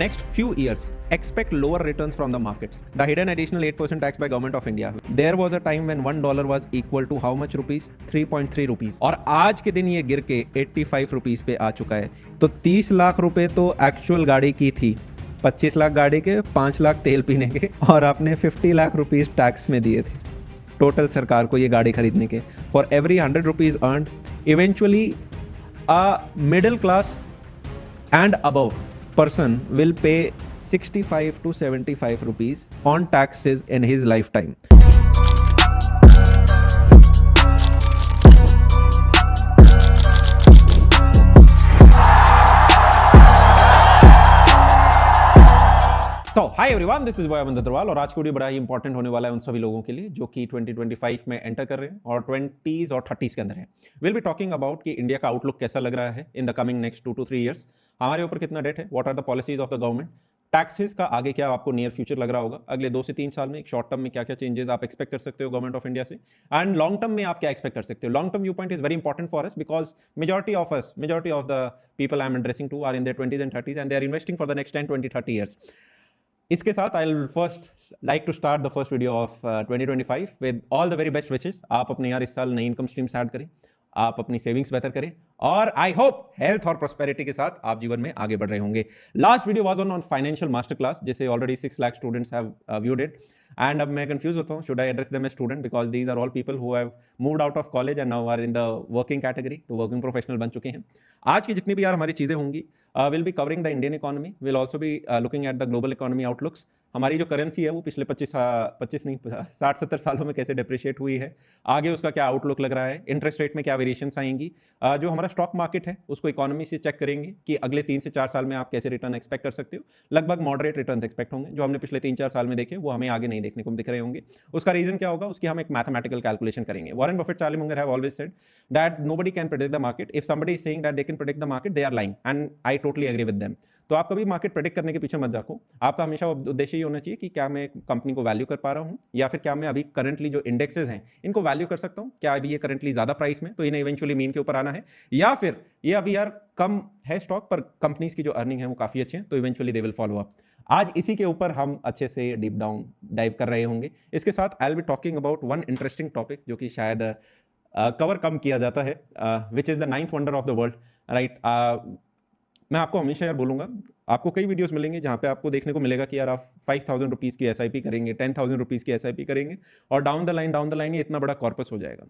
Next few years, expect lower returns from the markets. The hidden additional 8% tax by Government of India. There was a time when $1 was equal to how much rupees? 3.3 rupees. और आज के दिन ये गिर के 85 rupees पे आ चुका है. तो 30 लाख रुपए तो एक्चुअल गाड़ी की थी, 25 लाख गाड़ी के, 5 लाख तेल पीने के, और आपने 50 लाख रुपीस टैक्स में दिए थे टोटल सरकार को ये गाड़ी खरीदने के. For every 100 rupees earned, eventually a middle class and above person will pay 65 to 75 rupees on taxes in his lifetime. So, hi everyone, this is Boy Aman Agarwal और आज की वीडियो बड़ा ही इंपॉर्टेंट होने वाला है उन सभी लोगों के लिए जो कि 2025 में एंटर कर रहे हैं और 20s और 30s के अंदर हैं. विल बी टॉकिंग अबाउट कि इंडिया का आउटलुक कैसा लग रहा है in the coming next 2 to 3 years. हमारे ऊपर कितना डेट है, what are the policies of the government, taxes का आगे क्या आपको नियर फ्यूचर लग रहा होगा, अगले 2 से 3 साल में एक शॉर्ट टर्म में क्या क्या चेंजेस आप एक्सपेक्ट कर सकते हो गवर्नमेंट ऑफ इंडिया से, एंड लॉन्ग टर्म में आप क्या एक्सपेक्ट कर सकते हो. Long term view point is very important for us because majority of the people I am addressing to are in their 20s and 30s and they are investing for the next 10, 20, 30 years. इसके साथ I will first like to start the first video of 2025 with all the very best wishes. आप अपने यार इस साल नई income stream start करें, आप अपनी सेविंग्स बेहतर करें और आई होप हेल्थ और प्रोस्पेरिटी के साथ आप जीवन में आगे बढ़ रहे होंगे. Last video was on financial master class जिसे already 6 lakh students have viewed it and अब मैं कंफ्यूज होता हूँ, should I address them as student because these are all people who have moved out of college and now are in the working category, तो working professional बन चुके हैं. आज की जितनी भी यार हमारी चीज़ें होंगी will be covering the Indian economy, will also be looking at the global economy outlooks. हमारी जो करेंसी है वो पिछले 60-70 सालों में कैसे डिप्रिशिएट हुई है, आगे उसका क्या आउटलुक लग रहा है, इंटरेस्ट रेट में क्या वेरिएशंस आएंगी, जो हमारा स्टॉक मार्केट है उसको इकोनॉमी से चेक करेंगे कि अगले 3 से 4 साल में आप कैसे रिटर्न एक्सपेक्ट कर सकते हो. लगभग मॉडरेट रिटर्न एक्सपेक्ट होंगे, जो हमने पिछले 3-4 साल में देखे वो हमें आगे नहीं देखने को दिख रहे होंगे. उसका रीजन क्या होगा, उसकी हम एक मैथमेटिकल कैलकुलेशन करेंगे. Warren Buffett, Charlie Munger have always said that nobody can predict the market. If somebody is saying that they can predict the market, they are lying and I totally agree with them. तो आप कभी market predict करने के पीछे मत जाओ. आपका हमेशा उद्देश्य ये होना चाहिए कि क्या मैं कंपनी को वैल्यू कर पा रहा हूँ या फिर क्या मैं अभी करंटली जो इंडेक्सेस हैं इनको वैल्यू कर सकता हूँ, क्या अभी ये करंटली ज़्यादा प्राइस में तो इन्हें इवेंचुअली मीन के ऊपर आना है, या फिर ये अभी यार कम है स्टॉक पर कंपनीज की जो अर्निंग है वो काफ़ी अच्छे हैं तो eventually they will follow up. आज इसी के ऊपर हम अच्छे से डीप डाउन डाइव कर रहे होंगे. इसके साथ I will be talking about one interesting topic जो कि शायद कवर कम किया जाता है, which is the 9th wonder of the world, right. मैं आपको हमेशा यार बोलूँगा, आपको कई वीडियोस मिलेंगे जहाँ पे आपको देखने को मिलेगा कि यार आप 5,000 रुपीज़ की SIP करेंगे, 10,000 रुपीज़ की SIP करेंगे और डाउन द लाइन ये इतना बड़ा कॉर्पस हो जाएगा.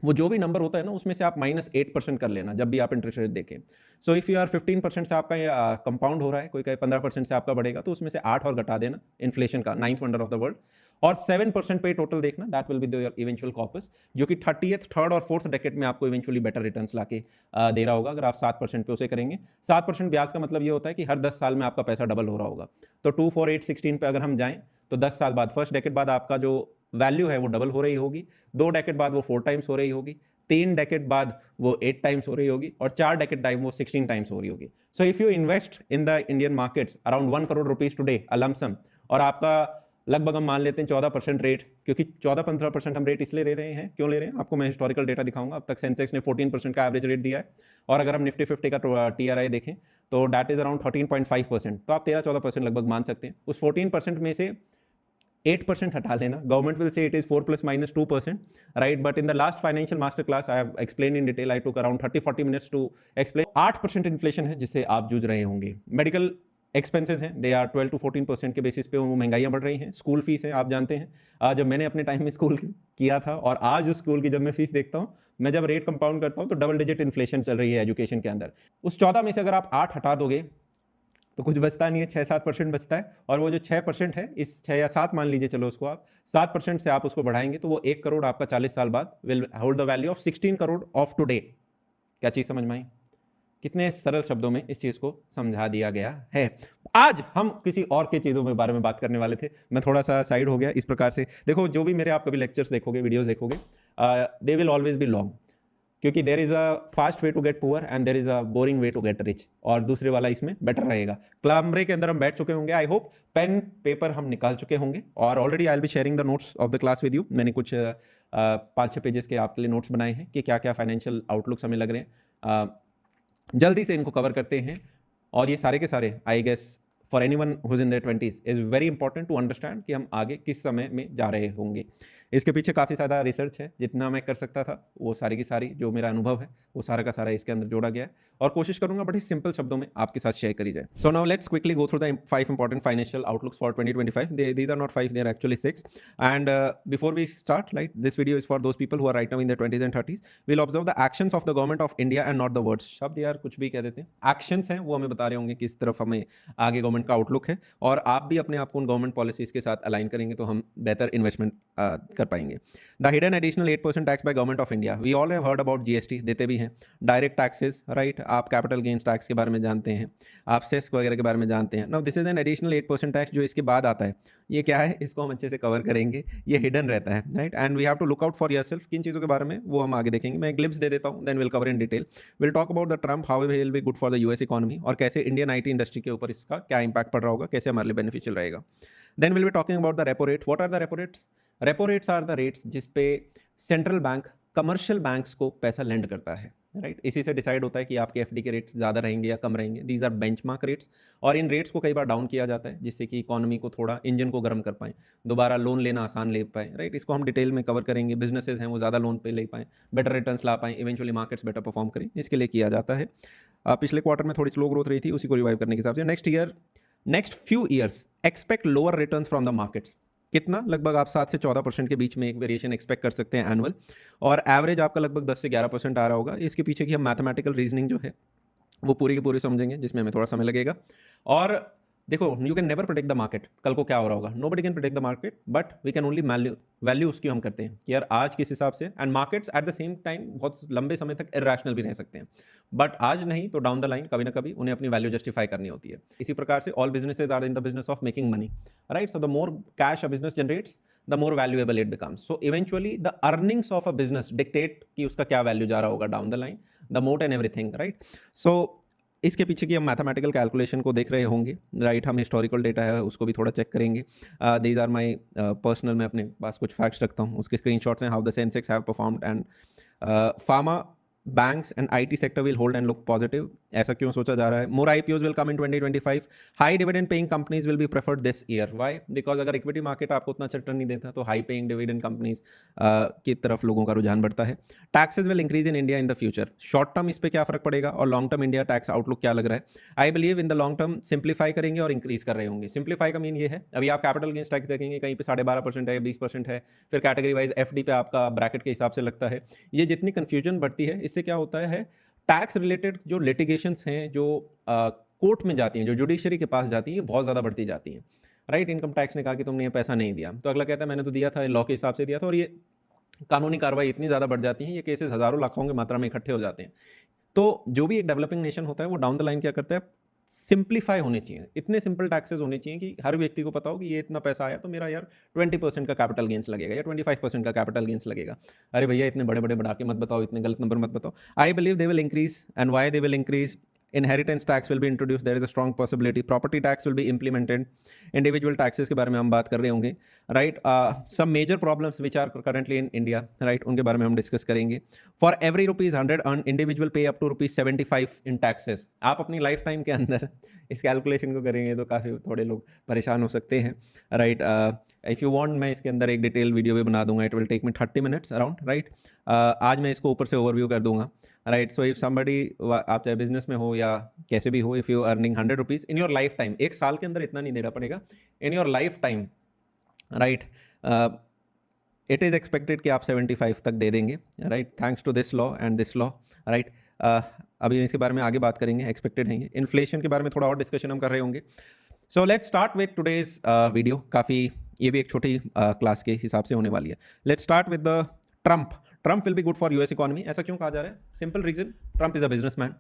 वो जो भी नंबर होता है ना उसमें से आप -8% कर लेना जब भी आप इंटरेस्ट रेट देखें. सो इफ़ यू आर 15% से आपका कंपाउंड हो रहा है, कोई कहे 15% से आपका बढ़ेगा, तो उसमें से 8 और घटा देना इन्फ्लेशन का, 9th wonder of the world, और 7% पे टोटल देखना. That will be the eventual corpus जो कि 30th, 3rd और 4th डेकेड में आपको इवेंचुअली बेटर रिटर्न्स लाके दे रहा होगा अगर आप 7% पे उसे करेंगे. 7% ब्याज का मतलब ये होता है कि हर 10 साल में आपका पैसा डबल हो रहा होगा. तो 2, 4, 8, 16 पे अगर हम जाएं तो 10 साल बाद, फर्स्ट डेकेड बाद आपका जो वैल्यू है वो डबल हो रही होगी, 2 डेकेड बाद वो 4 टाइम्स हो रही होगी, 3 डेकेड बाद वो 8 टाइम्स हो रही होगी और 4 डेकेड टाइम वो 16 टाइम्स हो रही होगी. So if you invest in the Indian markets around 1 crore rupees today a lump sum, और आपका लगभग हम मान लेते हैं 14% रेट, क्योंकि 14-15% हम रेट इसलिए ले रहे हैं, क्यों ले रहे हैं आपको मैं हिस्टोरिकल डेटा दिखाऊंगा. अब तक सेंसेक्स ने 14% का एवरेज रेट दिया है और अगर हम निफ्टी 50 का TRI देखें तो डैट इज अराउंड 13.5%, तो आप 13-14% लगभग मान सकते हैं. उस 14% में से 8% हटा लेना. Government will say it is 4 + -2%, right? But in the last financial master class, I have explained in detail. I took around 30-40 minutes to explain. 8% inflation है जिससे आप जूझ रहे होंगे. मेडिकल एक्सपेंसेस हैं, दे आर 12 to 14% के बेसिस पे वो महंगाइयाँ बढ़ रही हैं. स्कूल फीस है, आप जानते हैं जब मैंने अपने टाइम में स्कूल किया था और आज उस स्कूल की जब मैं फीस देखता हूँ, मैं जब रेट कंपाउंड करता हूँ तो डबल डिजिट इन्फ्लेशन चल रही है एजुकेशन के अंदर. उस 14 में से अगर आप 8 हटा दोगे तो कुछ बचता नहीं है, 6-7% बचता है. और वो जो 6% है, इस 6 या 7 मान लीजिए, चलो उसको आप 7% से आप उसको बढ़ाएंगे तो वो 1 करोड़ आपका 40 साल बाद will hold the value of 16 crore of today. क्या चीज़ समझ में आई? कितने सरल शब्दों में इस चीज़ को समझा दिया गया है. आज हम किसी और के चीज़ों के बारे में बात करने वाले थे, मैं थोड़ा सा साइड हो गया इस प्रकार से. देखो, जो भी मेरे आप कभी लेक्चर्स देखोगे, वीडियोज़ देखोगे, they will always be long, क्योंकि there is a fast way to get poor and there is a boring way to get rich, और दूसरे वाला इसमें बेटर रहेगा. कमरे के अंदर हम बैठ चुके होंगे, आई होप पेन पेपर हम निकाल चुके होंगे, और already I will be sharing the notes of the class with you. मैंने कुछ 5-6 पेजेस के आपके लिए नोट्स बनाए हैं कि क्या क्या फाइनेंशियल आउटलुक्स हमें लग रहे हैं. जल्दी से इनको कवर करते हैं और ये सारे के सारे I guess for anyone who's in their 20s is very important to understand कि हम आगे किस समय में जा रहे होंगे। इसके पीछे काफ़ी ज़्यादा रिसर्च है, जितना मैं कर सकता था वो सारी की सारी जो मेरा अनुभव है वो सारा का सारा इसके अंदर जोड़ा गया है और कोशिश करूंगा बड़े सिंपल शब्दों में आपके साथ शेयर करी जाए। So now let's quickly go through the 5 important financial outlooks for 2025. These are not 5, they are actually 6. And before we start, like, this video is for those people who are right now in their 20s and 30s. We'll observe the actions of the government of India and not the words. शब्द यार कुछ भी कह देते हैं, actions हैं वो हमें बता रहे होंगे किस तरफ हमें आगे गवर्नमेंट का आउटलुक है, और आप भी अपने आप को उन गवर्नमेंट पॉलिसीज के साथ अलाइन करेंगे तो हम बेहतर इन्वेस्टमेंट कर पाएंगे। The hidden additional 8% tax by government of India, we all have heard about GST, देते भी हैं। डायरेक्ट टैक्सेस, राइट, आप कैपिटल गेन्स टैक्स के बारे में जानते हैं, आप सेस वगैरह के बारे में जानते हैं। Now this is an additional 8% tax जो इसके बाद आता है, ये क्या है इसको हम अच्छे से कवर करेंगे, ये हिडन रहता है, right, and we have to look out for yourself. किन चीज़ों के बारे में वो हम आगे देखेंगे, मैं ग्लिम्स दे देता हूँ, then will cover in detail. Will talk about the Trump, how will be good for the US economy, और कैसे इंडियन आईटी इंडस्ट्री के ऊपर इसका क्या इंपैक्ट पड़ रहा होगा, कैसे हमारे लिए बेनिफिशियल रहेगा। Then will be talking about the repo rate. What are the repo rates? Repo rates are the rates जिस पे सेंट्रल बैंक कमर्शियल बैंक्स को पैसा लेंड करता है, राइट, इसी से डिसाइड होता है कि आपके एफडी के रेट्स ज़्यादा रहेंगे या कम रहेंगे। दीज आर बेंचमार्क रेट्स, और इन रेट्स को कई बार डाउन किया जाता है जिससे कि इकोनॉमी को थोड़ा इंजन को गर्म कर पाएँ, दोबारा लोन लेना आसान ले पाएँ, राइट, इसको हम डिटेल में कवर करेंगे। बिजनेसेस हैं वो ज़्यादा लोन पे ले पाएँ, बेटर रिटर्न्स ला पाएँ, इवेंचुअली मार्केट्स बेटर परफॉर्म करें, इसके लिए किया जाता है। पिछले क्वार्टर में थोड़ी स्लो ग्रोथ रही थी, उसी को रिवाइव करने के हिसाब से next few years expect lower returns from the markets. कितना? लगभग आप 7 से 14% के बीच में एक वेरिएशन एक्सपेक्ट कर सकते हैं एनुअल, और एवरेज आपका लगभग 10 से 11% आ रहा होगा। इसके पीछे की हम मैथमेटिकल रीजनिंग जो है वो पूरी की पूरी समझेंगे, जिसमें हमें थोड़ा समय लगेगा। और देखो, you can never predict the market, कल को क्या हो रहा होगा, nobody can predict the market, but we can only value उसकी हम करते हैं कि यार आज किस हिसाब से। And markets eight the same time बहुत लंबे समय तक इरेशनल भी रह सकते हैं, बट आज नहीं तो डाउन द लाइन कभी ना कभी उन्हें अपनी वैल्यू जस्टिफाई करनी होती है। इसी प्रकार से all businesses are in the business of making money, right, so the more cash a business generates the more valuable it becomes. So eventually the earnings of a business dictate कि उसका क्या value जा रहा होगा down the line, the moat and everything, right? So इसके पीछे की हम मैथमेटिकल कैलकुलेशन को देख रहे होंगे, राइट, हम हिस्टोरिकल डेटा है उसको भी थोड़ा चेक करेंगे। दीज आर माई पर्सनल, मैं अपने पास कुछ फैक्ट्स रखता हूँ, उसके स्क्रीनशॉट्स हैं। How the Sensex have performed, and pharma, banks and IT sector will hold and look positive. ऐसा क्यों सोचा जा रहा है? More IPOs will come in 2025, high dividend paying companies will be preferred this year. Why? Because अगर equity market आपको उतना अच्छा रिटर्न नहीं देता तो हाई पेइंग डिविडेंड कंपनीज की तरफ लोगों का रुझान बढ़ता है। Taxes will increase in India in the future. Short term इस पर क्या फर्क पड़ेगा, और long term India tax outlook क्या लग रहा है? I believe in the long term simplify करेंगे और इंक्रीज कर रहे होंगे। सिंप्लीफाई का मीन ये है, अभी आप कैपिटल गेन्स टैक्स देखेंगे कहीं पे 12.5% है, 20% है, फिर कैटेगरी वाइज एफडी पे आपका ब्रैकेट के हिसाब से लगता है। ये जितनी कन्फ्यूजन बढ़ती है, इससे क्या होता है, टैक्स रिलेटेड जो लिटिगेशंस हैं, जो कोर्ट में जाती हैं, जो जुडिशरी के पास जाती हैं, ये बहुत ज़्यादा बढ़ती जाती हैं, राइट। इनकम टैक्स ने कहा कि तुमने ये पैसा नहीं दिया, तो अगला कहता है मैंने तो दिया था, लॉ के हिसाब से दिया था, और ये कानूनी कार्रवाई इतनी ज़्यादा बढ़ जाती है, ये केसेस हज़ारों लाखों की मात्रा में इकट्ठे हो जाते हैं। तो जो भी एक डेवलपिंग नेशन होता है वो डाउन द लाइन क्या करता है, सिंप्लीफाई होने चाहिए, इतने सिंपल टैक्सेस होने चाहिए कि हर व्यक्ति को पता हो कि ये इतना पैसा आया तो मेरा यार 20% का कैपिटल गेंस लगेगा या 25% का कैपिटल गेंस लगेगा। अरे भैया इतने बड़े बड़े बढ़ा के मत बताओ, इतने गलत नंबर मत बताओ। I believe they will increase, and why they will increase? Inheritance tax will be introduced, there is a strong possibility. Property tax will be implemented. Individual taxes के बारे में हम बात कर रहे होंगे, right? Some major problems which are currently in India, right? उनके बारे में हम डिस्कस करेंगे। For every rupees 100 earned, individual pay up to rupees 75 in taxes. आप अपनी लाइफ टाइम के अंदर इस कैलकुलेशन को करेंगे तो काफ़ी थोड़े लोग परेशान हो सकते हैं, राइट। इफ़ यू वांट मैं इसके अंदर एक डिटेल वीडियो भी बना दूंगा, it will take me 30 minutes around, right. आज मैं इसको ऊपर से ओवरव्यू कर दूंगा, राइट। सो इफ समबडी, आप चाहे बिजनेस में हो या कैसे भी हो, if you earning 100 rupees in your life time, एक साल के अंदर इतना नहीं देना पड़ेगा, in your life time, right, it is expected कि आप 75 तक दे देंगे, right, thanks to this law and this law, right. अभी इसके बारे में आगे बात करेंगे, एक्सपेक्टेड है। इन्फ्लेशन के बारे में थोड़ा और डिस्कशन हम कर रहे होंगे। So let's start with today's video. काफ़ी ये भी एक छोटी क्लास के हिसाब से होने वाली है। Let's start with the Trump will be good for US economy. ऐसा क्यों कहा जा रहा है? Simple reason, Trump is a businessman,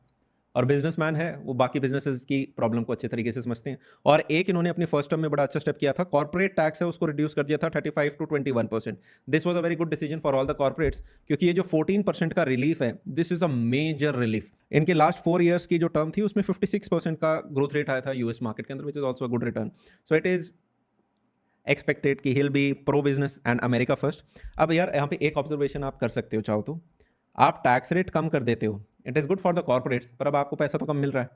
और बिजनेसमैन है वो बाकी बिजनेसेस की प्रॉब्लम को अच्छे तरीके से समझते हैं। और एक इन्होंने अपनी फर्स्ट टर्म में बड़ा अच्छा स्टेप किया था, कॉर्पोरेट टैक्स है उसको रिड्यूस कर दिया था 35 to 21%। This was a very good decision for all the corporates, क्योंकि ये जो 14% का रिलीफ है, this is a major relief. इनके लास्ट 4 ईयर्स की जो टर्म थी उसमें 56% का ग्रोथ रेट आया था यूएस मार्केट के अंदर, which is also a good return. So it is expected कि he'll be pro business and America first. अब यार यहाँ पे एक ऑब्जर्वेशन आप कर सकते हो, चाहो तो आप टैक्स रेट कम कर देते हो, it is good for the corporates, पर अब आपको पैसा तो कम मिल रहा है,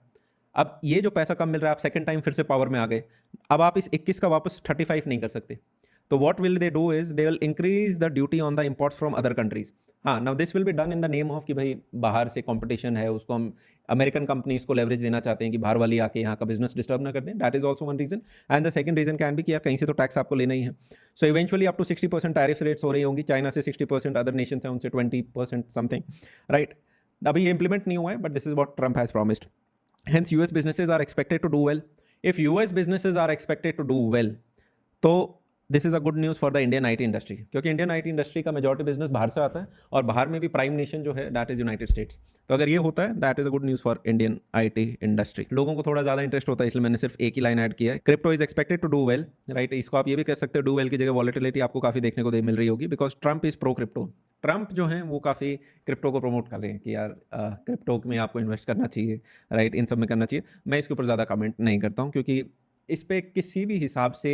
अब ये जो पैसा कम मिल रहा है, आप सेकंड टाइम फिर से पावर में आ गए, अब आप इस 21 का वापस 35 नहीं कर सकते, तो what will they do is they will increase the duty on the imports from other countries. हाँ, now this will be done in the name of कि भाई बाहर से कंपटीशन है, उसको हम अमेरिकन कंपनीज को लेवरेज देना चाहते हैं कि बाहर वाली आके यहाँ का बिजनेस डिस्टर्ब ना कर दें, that is also one reason. And the second reason can be कि यार कहीं से तो टैक्स आपको लेना ही है, so eventually up to 60% tariff rates हो रही होंगी, चाइना से 60%, अदर नेशन है उनसे 20% समथिंग, राइट। अभी ये इंप्लीमेंट नहीं हुआ है, but this is what Trump has promised. Hence, US businesses are expected to do well. If US businesses are expected to do well, तो this is a good news for the Indian IT industry, क्योंकि Indian IT industry का majority business बाहर से आता है, और बाहर में भी प्राइम नेशन जो है दैट इज यूनाइटेड स्टेट्स। तो अगर ये होता है, that is a good news for Indian IT industry. लोगों को थोड़ा ज़्यादा इंटरेस्ट होता है, इसलिए मैंने सिर्फ एक ही लाइन ऐड किया है, crypto is expected to do well, right. इसको आप ये भी कह सकते हो, डू वेल की जगह वॉलेटिलिटी आपको काफ़ी देखने को मिल रही होगी, because Trump is pro crypto. Trump जो हैं वो काफ़ी क्रिप्टो को प्रमोट कर रहे हैं कि यार क्रिप्टो में आपको इन्वेस्ट करना चाहिए, राइट, इन सब में करना चाहिए। मैं इसके ऊपर ज़्यादा कमेंट नहीं करता हूँ, क्योंकि इस पर किसी भी हिसाब से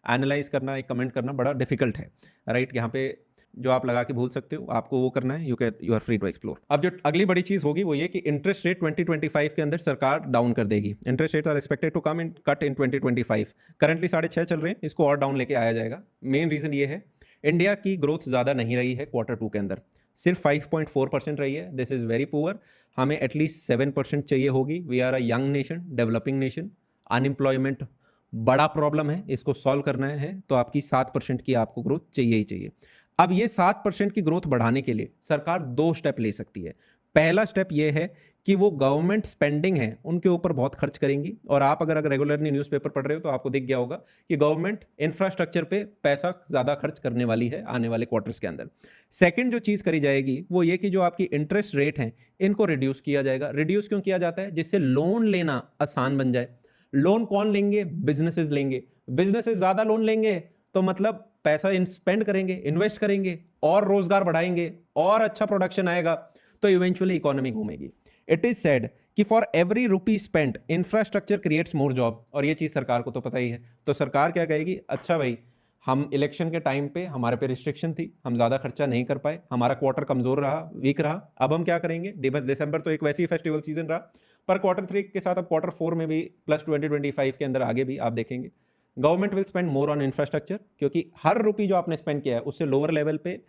एनालाइज करना, एक कमेंट करना बड़ा डिफिकल्ट है, राइट। यहाँ पे जो आप लगा के भूल सकते हो, आपको वो करना है, you are free to explore. अब जो अगली बड़ी चीज़ होगी वो ये कि इंटरेस्ट रेट 2025 के अंदर सरकार डाउन कर देगी। Interest rate are expected to come in cut in 2025। Currently 6.5 चल रहे हैं, इसको और डाउन लेके आया जाएगा। मेन रीज़न ये है, इंडिया की ग्रोथ ज़्यादा नहीं रही है Q2 के अंदर, सिर्फ 5.4% रही है। दिस इज़ वेरी पुअर, हमें एटलीस्ट 7% चाहिए होगी। We are a young nation, developing nation, unemployment बड़ा प्रॉब्लम है, इसको सॉल्व करना है, तो आपकी 7% की आपको ग्रोथ चाहिए ही चाहिए। अब ये 7% की ग्रोथ बढ़ाने के लिए सरकार 2 स्टेप ले सकती है। पहला स्टेप ये है कि वो गवर्नमेंट स्पेंडिंग है उनके ऊपर बहुत खर्च करेंगी, और आप अगर रेगुलरली न्यूज़पेपर पढ़ रहे हो तो आपको दिख गया होगा कि गवर्नमेंट इंफ्रास्ट्रक्चर पे पैसा ज़्यादा खर्च करने वाली है आने वाले क्वार्टर्स के अंदर। सेकंड जो चीज़ करी जाएगी वो ये कि जो आपकी इंटरेस्ट रेट हैं इनको रिड्यूस किया जाएगा। रिड्यूस क्यों किया जाता है? जिससे लोन लेना आसान बन जाए। लोन कौन लेंगे? बिजनेसेस लेंगे। बिजनेसेस ज़्यादा लोन लेंगे तो मतलब पैसा स्पेंड करेंगे, इन्वेस्ट करेंगे, और रोजगार बढ़ाएंगे, और अच्छा प्रोडक्शन आएगा, तो इवेंचुअली इकोनॉमी घूमेगी। इट इज सेड कि for every rupee spent infrastructure creates more job, और ये चीज़ सरकार को तो पता ही है। तो सरकार क्या कहेगी? अच्छा भाई, हम इलेक्शन के टाइम पे हमारे पे रिस्ट्रिक्शन थी, हम ज़्यादा खर्चा नहीं कर पाए, हमारा क्वार्टर कमज़ोर रहा, वीक रहा, अब हम क्या करेंगे? दिसंबर तो एक वैसे ही फेस्टिवल सीजन रहा, पर Q3 के साथ अब Q4 में भी प्लस 2025 के अंदर आगे भी आप देखेंगे government will spend more on infrastructure, क्योंकि हर रुपी जो आपने स्पेंड किया है उससे लोअर लेवल पे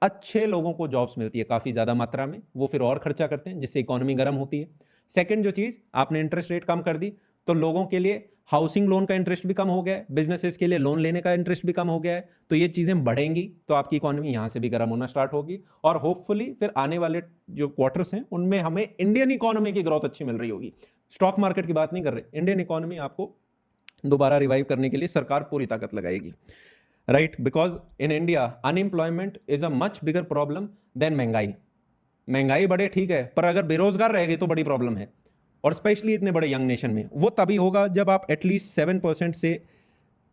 अच्छे लोगों को जॉब्स मिलती है काफ़ी ज़्यादा मात्रा में, वो फिर और खर्चा करते हैं जिससे इकोनॉमी गर्म होती है। सेकंड जो चीज़, आपने इंटरेस्ट रेट कम कर दी तो लोगों के लिए हाउसिंग लोन का इंटरेस्ट भी कम हो गया है, बिजनेसेस के लिए लोन लेने का इंटरेस्ट भी कम हो गया है, तो ये चीज़ें बढ़ेंगी तो आपकी इकोनॉमी यहाँ से भी गर्म होना स्टार्ट होगी, और होपफुली फिर आने वाले जो क्वार्टर्स हैं उनमें हमें इंडियन इकोनॉमी की ग्रोथ अच्छी मिल रही होगी। स्टॉक मार्केट की बात नहीं कर रहे, इंडियन इकोनॉमी आपको दोबारा रिवाइव करने के लिए सरकार पूरी ताकत लगाएगी, right. Because in India unemployment is a much bigger problem than महंगाई। महंगाई बढ़े ठीक है, पर अगर बेरोजगार रह गए तो बड़ी प्रॉब्लम है, और स्पेशली इतने बड़े यंग नेशन में। वो तभी होगा जब आप एटलीस्ट 7% से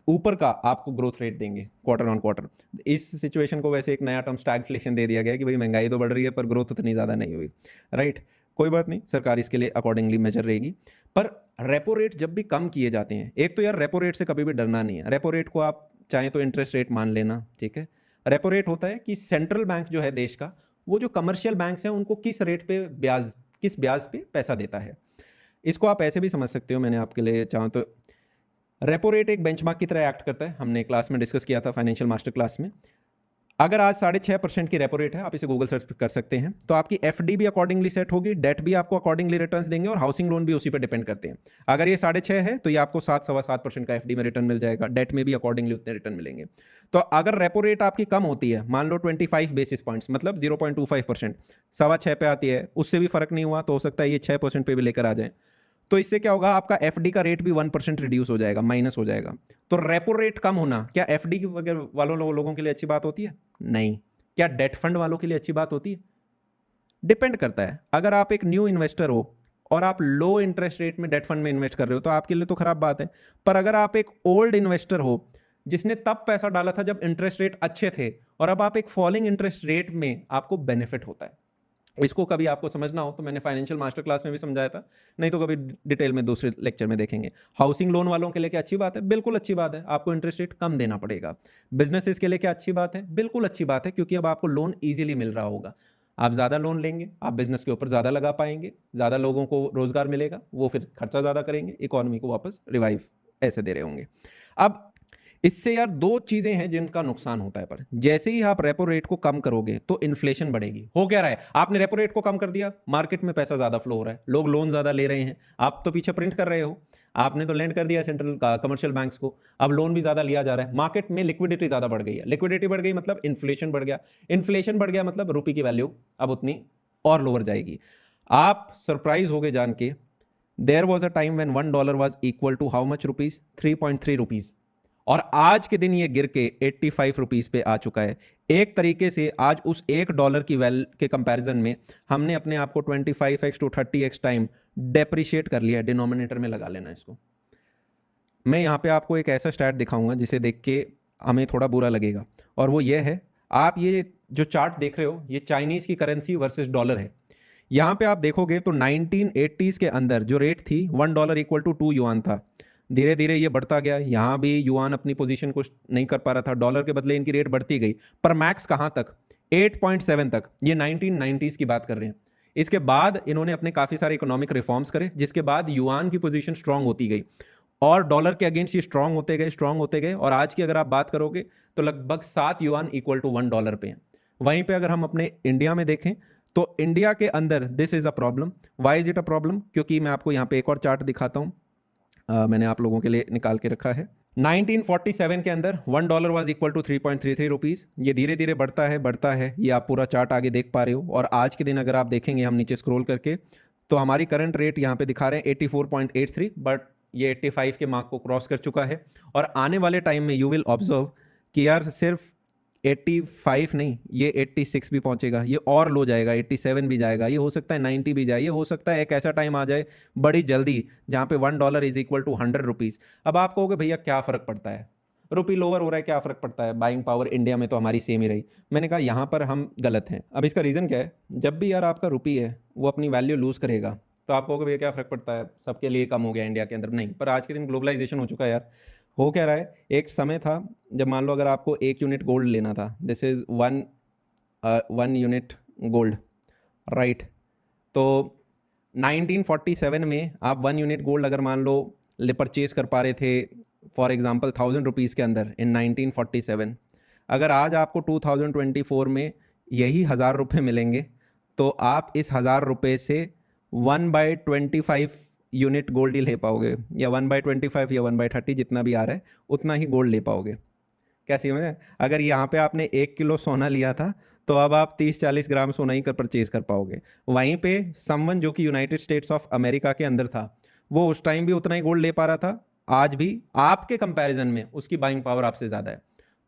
ऊपर का आपको ग्रोथ रेट देंगे क्वार्टर ऑन क्वार्टर। इस सिचुएशन को वैसे एक नया टर्म स्टैगफ्लेशन दे दिया गया कि भाई महंगाई तो बढ़ रही है पर ग्रोथ उतनी ज़्यादा नहीं हुई, राइट। कोई बात नहीं, सरकार इसके लिए अकॉर्डिंगली मेजर रहेगी। पर रेपो रेट जब भी कम किए जाते हैं, एक तो यार रेपो रेट से कभी भी डरना नहीं है। रेपो रेट को आप चाहें तो इंटरेस्ट रेट मान लेना, ठीक है। रेपो रेट होता है कि सेंट्रल बैंक जो है देश का, वो जो कमर्शियल बैंक्स हैं उनको किस रेट पे ब्याज, किस ब्याज पे पैसा देता है। इसको आप ऐसे भी समझ सकते हो, मैंने आपके लिए चाहूँ तो रेपो रेट एक बेंचमार्क की तरह एक्ट करता है। हमने क्लास में डिस्कस किया था, फाइनेंशियल मास्टर क्लास में। अगर आज 6.5% की रेपो रेट है, आप इसे गूगल सर्च कर सकते हैं, तो आपकी एफडी भी अकॉर्डिंगली सेट होगी, डेट भी आपको अकॉर्डिंगली रिटर्न्स देंगे, और हाउसिंग लोन भी उसी पर डिपेंड करते हैं। अगर ये 6.5 है तो ये आपको 7-7.25% का एफडी में रिटर्न मिल जाएगा, डेट में भी अकॉर्डिंगली उतने रिटर्न मिलेंगे। तो अगर रेपो रेट आपकी कम होती है, मान लो 25 बेसिस पॉइंट्स मतलब 0.25%, 6.25 पे आती है, उससे भी फर्क नहीं हुआ तो हो सकता है ये 6% पे भी लेकर आ जाए, तो इससे क्या होगा? आपका एफडी का रेट भी 1% रिड्यूस हो जाएगा, माइनस हो जाएगा। तो रेपो रेट कम होना क्या एफडी वालों लोगों के लिए अच्छी बात होती है? नहीं। क्या डेट फंड वालों के लिए अच्छी बात होती है? डिपेंड करता है। अगर आप एक न्यू इन्वेस्टर हो और आप लो इंटरेस्ट रेट में डेट फंड में इन्वेस्ट कर रहे हो तो आपके लिए तो खराब बात है, पर अगर आप एक ओल्ड इन्वेस्टर हो जिसने तब पैसा डाला था जब इंटरेस्ट रेट अच्छे थे, और अब आप एक फॉलिंग इंटरेस्ट रेट में, आपको बेनिफिट होता है। इसको कभी आपको समझना हो तो मैंने फाइनेंशियल मास्टर क्लास में भी समझाया था, नहीं तो कभी डिटेल में दूसरे लेक्चर में देखेंगे। हाउसिंग लोन वालों के लिए क्या अच्छी बात है? बिल्कुल अच्छी बात है, आपको इंटरेस्ट रेट कम देना पड़ेगा। बिजनेसेस के लिए क्या अच्छी बात है? बिल्कुल अच्छी बात है, क्योंकि अब आपको लोन ईजिली मिल रहा होगा। आप ज़्यादा लोन लेंगे, आप बिजनेस के ऊपर ज़्यादा लगा पाएंगे, ज़्यादा लोगों को रोजगार मिलेगा, वो फिर खर्चा ज़्यादा करेंगे, इकोनॉमी को वापस रिवाइव ऐसे दे रहे होंगे। अब इससे यार दो चीजें हैं जिनका नुकसान होता है, पर जैसे ही आप रेपो रेट को कम करोगे तो इन्फ्लेशन बढ़ेगी। हो क्या रहा है, आपने रेपो रेट को कम कर दिया, मार्केट में पैसा ज्यादा फ्लो हो रहा है, लोग लोन ज्यादा ले रहे हैं, आप तो पीछे प्रिंट कर रहे हो, आपने तो लेंड कर दिया सेंट्रल कमर्शियल बैंक्स को, अब लोन भी ज्यादा लिया जा रहा है, मार्केट में लिक्विडिटी ज्यादा बढ़ गई है, लिक्विडिटी बढ़ गई मतलब इन्फ्लेशन बढ़ गया, इन्फ्लेशन बढ़ गया मतलब रुपये की वैल्यू अब उतनी और लोअर जाएगी। आप सरप्राइज हो गए जान के, there was a time when $1 was equal to how much rupees, 3.3 rupees, और आज के दिन ये गिर के 85 रुपीज पे आ चुका है। एक तरीके से आज उस $1 की वैल्यू के कंपैरिजन में हमने अपने आप को 25x to 30x time depreciate कर लिया है। डिनोमिनेटर में लगा लेना इसको। मैं यहाँ पे आपको एक ऐसा स्टैट दिखाऊंगा जिसे देख के हमें थोड़ा बुरा लगेगा, और वो ये है, आप ये जो चार्ट देख रहे हो, ये चाइनीज की करेंसी वर्सेस डॉलर है। यहाँ पे आप देखोगे तो 1980s के अंदर जो रेट थी, $1 इक्वल टू 2 युआन था। धीरे धीरे ये बढ़ता गया, यहाँ भी युआन अपनी पोजीशन कुछ नहीं कर पा रहा था, डॉलर के बदले इनकी रेट बढ़ती गई, पर मैक्स कहाँ तक, 8.7 तक। ये 1990s की बात कर रहे हैं। इसके बाद इन्होंने अपने काफ़ी सारे इकोनॉमिक रिफॉर्म्स करे, जिसके बाद युआन की पोजीशन स्ट्रांग होती गई और डॉलर के अगेंस्ट ये स्ट्रांग होते गए, और आज की अगर आप बात करोगे तो लगभग 7 युआन इक्वल टू $1 पे हैं। वहीं पे अगर हम अपने इंडिया में देखें तो इंडिया के अंदर this is a problem. Why is it a problem? क्योंकि मैं आपको यहाँ पे एक और चार्ट दिखाता हूँ, मैंने आप लोगों के लिए निकाल के रखा है। 1947 के अंदर $1 वॉज इक्वल टू 3.33 रुपीज़। ये धीरे धीरे बढ़ता है, ये आप पूरा चार्ट आगे देख पा रहे हो। और आज के दिन अगर आप देखेंगे, हम नीचे स्क्रॉल करके, तो हमारी करंट रेट यहाँ पे दिखा रहे हैं 84.83, बट ये 85 के मार्क को क्रॉस कर चुका है। और आने वाले टाइम में यू विल ऑब्जर्व कि यार सिर्फ 85 नहीं, ये 86 भी पहुंचेगा, ये और लो जाएगा, 87 भी जाएगा, ये हो सकता है 90 भी जाए, ये हो सकता है एक ऐसा टाइम आ जाए बड़ी जल्दी जहां पे $1 इज इक्वल टू 100 रुपीज़। अब आप कहोगे भैया क्या फ़र्क पड़ता है, रुपी लोअर हो रहा है, क्या फ़र्क पड़ता है, बाइंग पावर इंडिया में तो हमारी सेम ही रही। मैंने कहा यहाँ पर हम गलत हैं। अब इसका रीज़न क्या है, जब भी यार आपका रुपी है वो अपनी वैल्यू लूज़ करेगा तो आप कहोगे भैया क्या फ़र्क पड़ता है, सबके लिए कम हो गया इंडिया के अंदर। नहीं, पर आज के दिन ग्लोबलाइजेशन हो चुका है यार। हो क्या रहा है, एक समय था जब मान लो अगर आपको 1 यूनिट गोल्ड लेना था, this is 1 unit gold, right. तो 1947 में आप 1 यूनिट गोल्ड अगर मान लो परचेज कर पा रहे थे फॉर एग्जांपल 1000 रुपीज़ के अंदर इन 1947, अगर आज आपको 2024 में यही 1000 रुपये मिलेंगे तो आप इस 1000 रुपये से 1/25 यूनिट गोल्ड ही ले पाओगे, या 1/25 या 1/30 जितना भी आ रहा है उतना ही गोल्ड ले पाओगे। कैसी समझ? अगर यहाँ पे आपने 1 किलो सोना लिया था तो अब आप 30-40 ग्राम सोना ही कर परचेज कर पाओगे। वहीं पे समवन जो कि यूनाइटेड स्टेट्स ऑफ अमेरिका के अंदर था, वो उस टाइम भी उतना ही गोल्ड ले पा रहा था, आज भी आपके कंपैरिजन में उसकी बाइंग पावर आपसे ज़्यादा है।